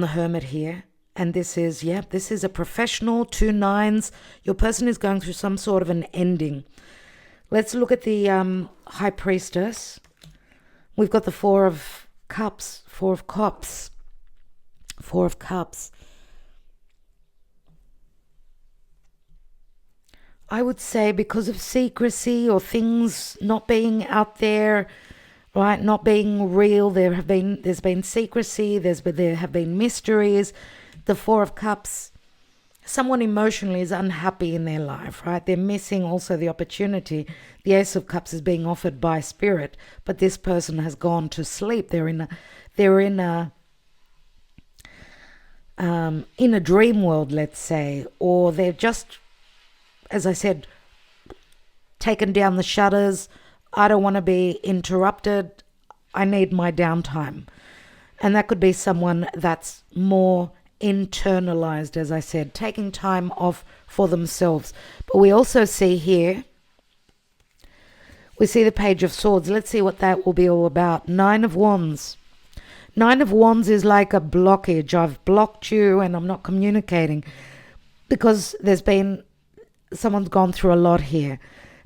Hermit here. And this is a professional, 2 9s. Your person is going through some sort of an ending. Let's look at the High Priestess. We've got the 4 of Cups, 4 of Cups, 4 of Cups. I would say because of secrecy or things not being out there, right, not being real, there's been secrecy, there have been mysteries. The 4 of Cups, someone emotionally is unhappy in their life, right? They're missing also the opportunity. The Ace of Cups is being offered by Spirit, but this person has gone to sleep. They're in a in a dream world, let's say, or they've just, as I said, taken down the shutters. I don't want to be interrupted. I need my downtime. And that could be someone that's more internalized, as I said, taking time off for themselves. But we also see here, we see the Page of Swords. Let's see what that will be all about. 9 of Wands. 9 of Wands is like a blockage. I've blocked you and I'm not communicating because someone's gone through a lot here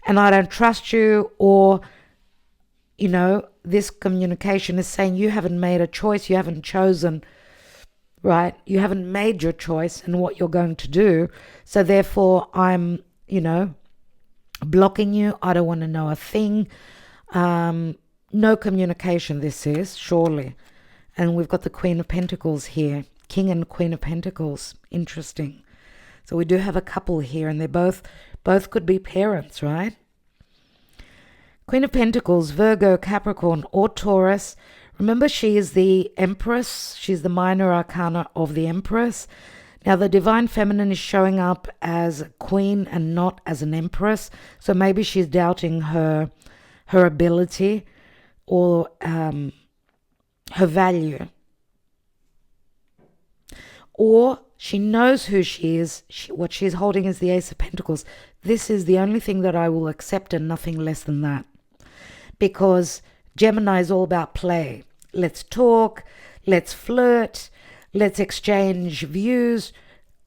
and I don't trust you, or, this communication is saying you haven't made a choice, you haven't chosen, right? You haven't made your choice in what you're going to do. So therefore I'm, blocking you. I don't want to know a thing. No communication, this is, surely. And we've got the Queen of Pentacles here. King and Queen of Pentacles. Interesting. So we do have a couple here, and they both could be parents, right? Queen of Pentacles, Virgo, Capricorn, or Taurus. Remember, she is the Empress. She's the minor arcana of the Empress. Now, the Divine Feminine is showing up as a queen and not as an empress. So maybe she's doubting her ability or her value. Or she knows who she is. What she's holding is the Ace of Pentacles. This is the only thing that I will accept and nothing less than that. Because Gemini is all about play. Let's talk. Let's flirt. Let's exchange views.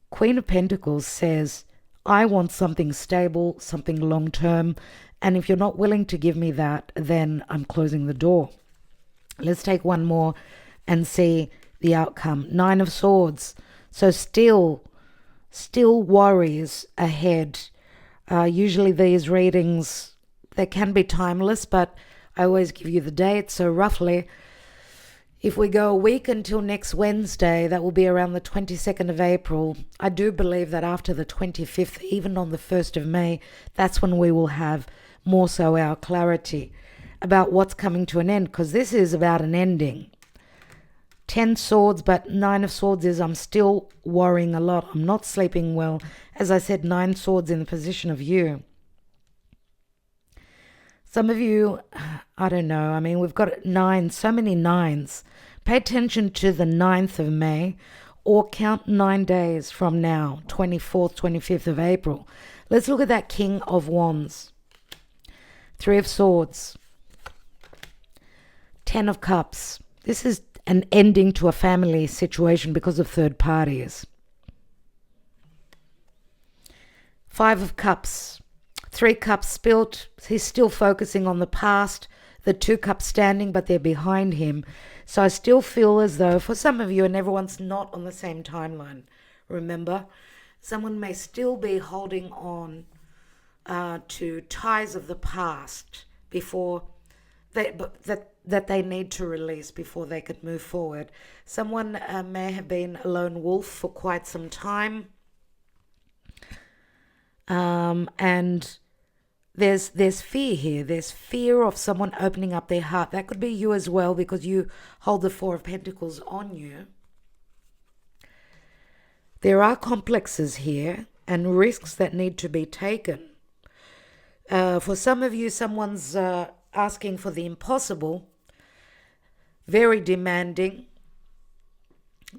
Queen of Pentacles says, I want something stable, something long-term. And if you're not willing to give me that, then I'm closing the door. Let's take one more and see the outcome. 9 of Swords. So still worries ahead. Usually these readings, they can be timeless, but I always give you the date. So roughly, if we go a week until next Wednesday, that will be around the 22nd of April. I do believe that after the 25th, even on the 1st of May, that's when we will have more so our clarity about what's coming to an end, because this is about an ending. 10 swords, but 9 of swords is I'm still worrying a lot. I'm not sleeping well. As I said, 9 swords in the position of you. Some of you, I don't know. I mean, we've got 9, so many 9s. Pay attention to the 9th of May, or count 9 days from now, 24th, 25th of April. Let's look at that King of Wands. 3 of Swords. 10 of Cups. This is an ending to a family situation because of third parties. 5 of Cups. 3 cups spilt. He's still focusing on the past. The 2 cups standing, but they're behind him. So I still feel as though, for some of you, and everyone's not on the same timeline, remember, someone may still be holding on to ties of the past before that they need to release before they could move forward. Someone may have been a lone wolf for quite some time. And there's fear here. There's fear of someone opening up their heart. That could be you as well, because you hold the 4 of Pentacles on you. There are complexes here and risks that need to be taken. For some of you, someone's asking for the impossible. Very demanding.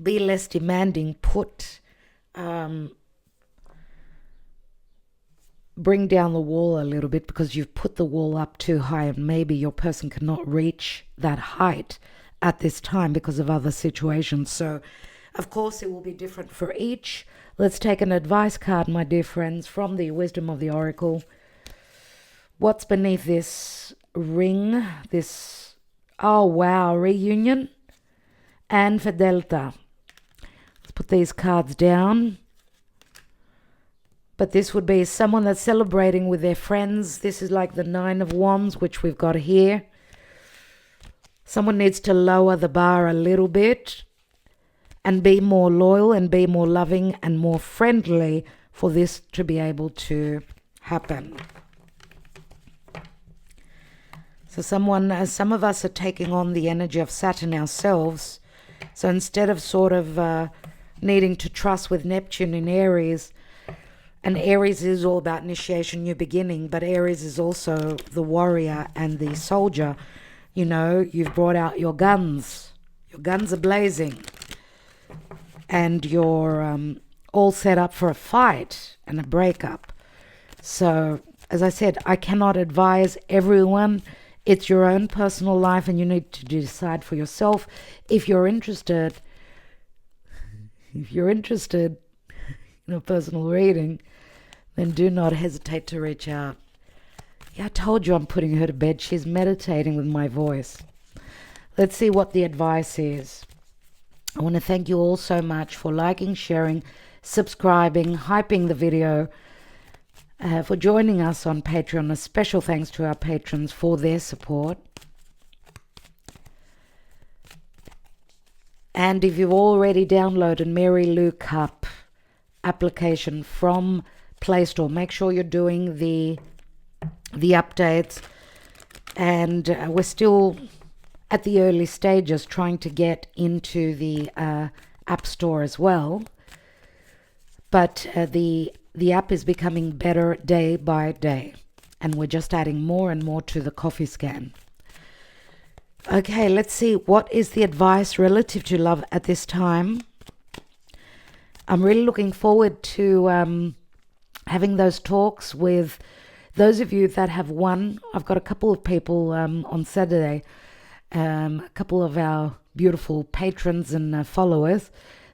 Be less demanding. Bring down the wall a little bit, because you've put the wall up too high and maybe your person cannot reach that height at this time because of other situations. So, of course, it will be different for each. Let's take an advice card, my dear friends, from the Wisdom of the Oracle. What's beneath this ring? This, oh wow, reunion and for Delta. Let's put these cards down. But this would be someone that's celebrating with their friends. This is like the 9 of Wands, which we've got here. Someone needs to lower the bar a little bit and be more loyal and be more loving and more friendly for this to be able to happen. So some of us are taking on the energy of Saturn ourselves. So instead of sort of needing to trust with Neptune in Aries. And Aries is all about initiation, new beginning, but Aries is also the warrior and the soldier. You know, you've brought out your guns. Your guns are blazing. And you're all set up for a fight and a breakup. So, as I said, I cannot advise everyone. It's your own personal life and you need to decide for yourself. If you're interested in a personal reading, then do not hesitate to reach out. Yeah, I told you I'm putting her to bed. She's meditating with my voice. Let's see what the advice is. I want to thank you all so much for liking, sharing, subscribing, hyping the video, for joining us on Patreon. A special thanks to our patrons for their support. And if you've already downloaded Mary Lou Cup application from Play Store, make sure you're doing the updates. And we're still at the early stages trying to get into the App Store as well. But the app is becoming better day by day. And we're just adding more and more to the coffee scan. Okay, let's see. What is the advice relative to love at this time? I'm really looking forward to having those talks with those of you that have won. I've got a couple of people on Saturday, a couple of our beautiful patrons and followers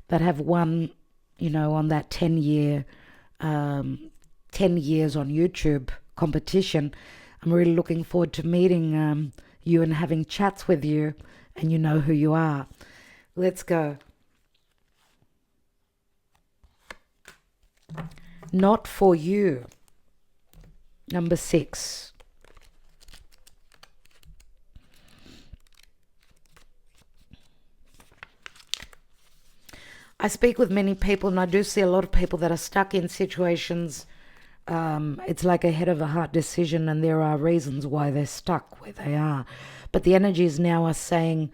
that have won, you know, on that 10 years on YouTube competition. I'm really looking forward to meeting you and having chats with you, and you know who you are. Let's go. Not for you. Number 6. I speak with many people, and I do see a lot of people that are stuck in situations. It's like a head of a heart decision, and there are reasons why they're stuck where they are. But the energies now are saying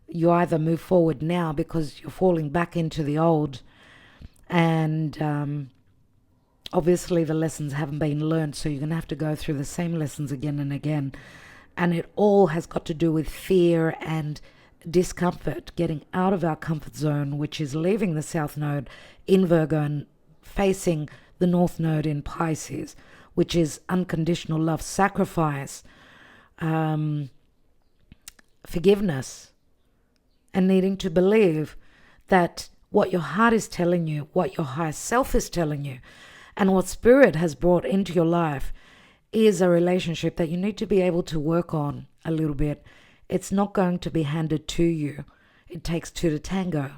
you either move forward now because you're falling back into the old, and obviously the lessons haven't been learned, so you're going to have to go through the same lessons again and again. And it all has got to do with fear and discomfort, getting out of our comfort zone, which is leaving the South Node in Virgo and facing the North Node in Pisces, which is unconditional love, sacrifice, forgiveness, and needing to believe that what your heart is telling you, what your higher self is telling you, and what Spirit has brought into your life is a relationship that you need to be able to work on a little bit. It's not going to be handed to you. It takes two to tango.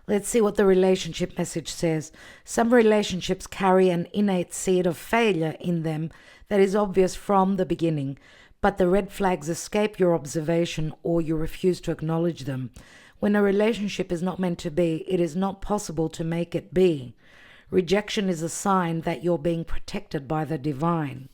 Let's see what the relationship message says. Some relationships carry an innate seed of failure in them that is obvious from the beginning, but the red flags escape your observation or you refuse to acknowledge them. When a relationship is not meant to be, it is not possible to make it be. Rejection is a sign that you're being protected by the divine.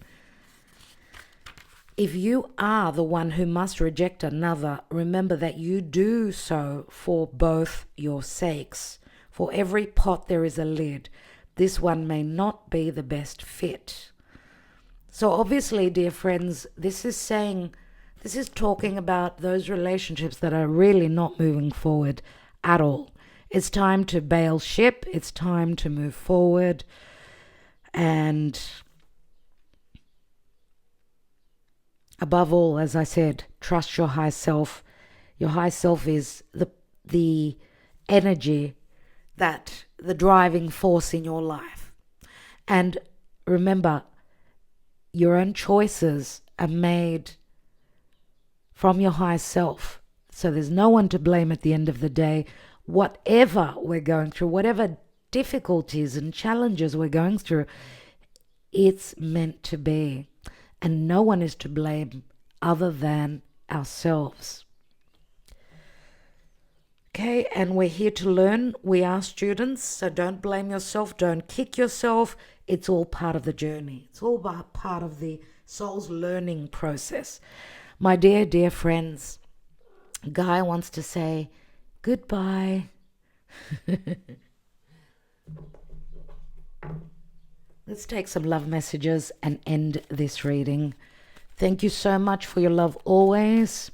If you are the one who must reject another, remember that you do so for both your sakes. For every pot there is a lid. This one may not be the best fit. So obviously, dear friends, this is talking about those relationships that are really not moving forward at all. It's time to bail ship. It's time to move forward. And above all, as I said, trust your high self. Your high self is the energy, that the driving force in your life. And remember, your own choices are made from your high self. So there's no one to blame at the end of the day. Whatever we're going through, whatever difficulties and challenges we're going through, it's meant to be. And no one is to blame other than ourselves. Okay, and we're here to learn. We are students, so don't blame yourself. Don't kick yourself. It's all part of the journey. It's all part of the soul's learning process. My dear, dear friends, Guy wants to say goodbye. Let's take some love messages and end this reading. Thank you so much for your love always.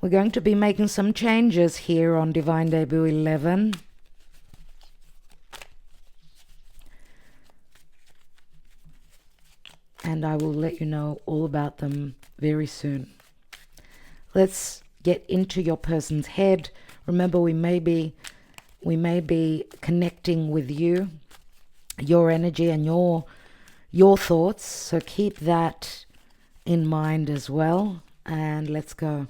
We're going to be making some changes here on Divine Debut 11. And I will let you know all about them very soon. Let's get into your person's head. Remember, we may be connecting with you, your energy and your thoughts. So keep that in mind as well. And let's go.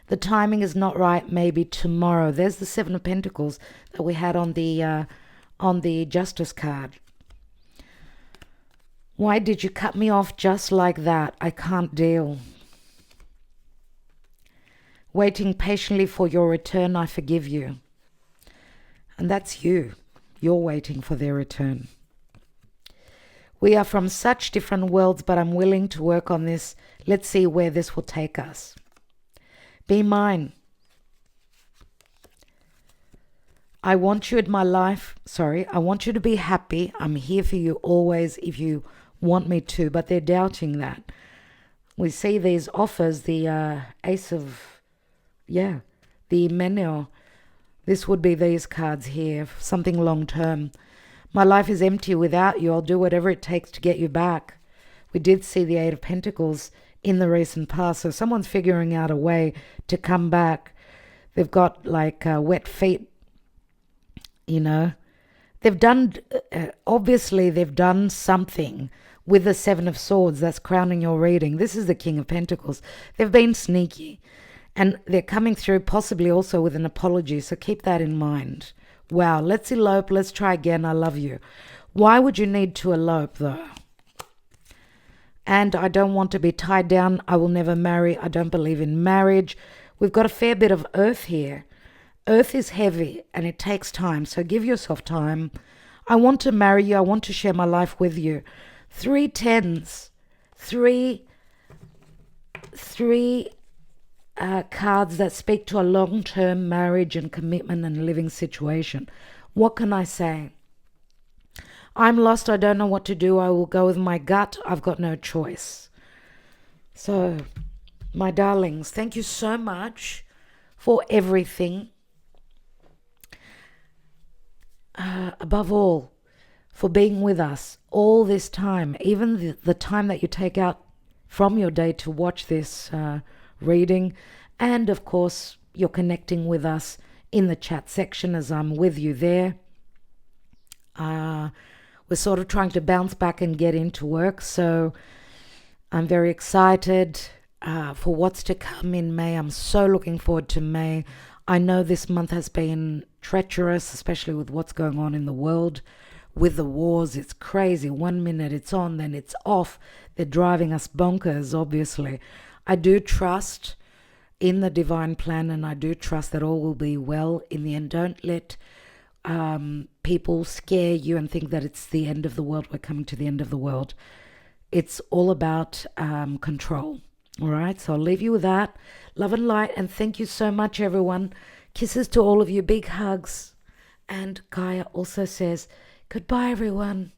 The timing is not right. Maybe tomorrow. There's the Seven of Pentacles that we had on the Justice card. Why did you cut me off just like that? I can't deal. Waiting patiently for your return, I forgive you. And that's you. You're waiting for their return. We are from such different worlds, but I'm willing to work on this. Let's see where this will take us. Be mine. I want you in my life. I want you to be happy. I'm here for you always if you want me to, but they're doubting that. We see these offers, the Ace of, the Menor. This would be these cards here, something long term. My life is empty without you. I'll do whatever it takes to get you back. We did see the Eight of Pentacles in the recent past, so someone's figuring out a way to come back. They've got like wet feet, you know. They've done, obviously they've done something with the Seven of Swords that's crowning your reading. This is the King of Pentacles. They've been sneaky and they're coming through possibly also with an apology. So keep that in mind. Wow, let's elope. Let's try again. I love you. Why would you need to elope though? And I don't want to be tied down. I will never marry. I don't believe in marriage. We've got a fair bit of earth here. Earth is heavy and it takes time. So give yourself time. I want to marry you. I want to share my life with you. 3 tens. Three cards that speak to a long-term marriage and commitment and living situation. What can I say? I'm lost. I don't know what to do. I will go with my gut. I've got no choice. So, my darlings, thank you so much for everything. Above all, for being with us all this time, even the time that you take out from your day to watch this reading. And of course, you're connecting with us in the chat section as I'm with you there. We're sort of trying to bounce back and get into work. So I'm very excited for what's to come in May. I'm so looking forward to May. I know this month has been treacherous, especially with what's going on in the world. With the wars, it's crazy. 1 minute it's on, then it's off. They're driving us bonkers, obviously. I do trust in the divine plan, and I do trust that all will be well in the end. Don't let people scare you and think that it's the end of the world. We're coming to the end of the world. It's all about control. All right, so I'll leave you with that. Love and light, and thank you so much, everyone. Kisses to all of you, big hugs. And Gaia also says, goodbye, everyone.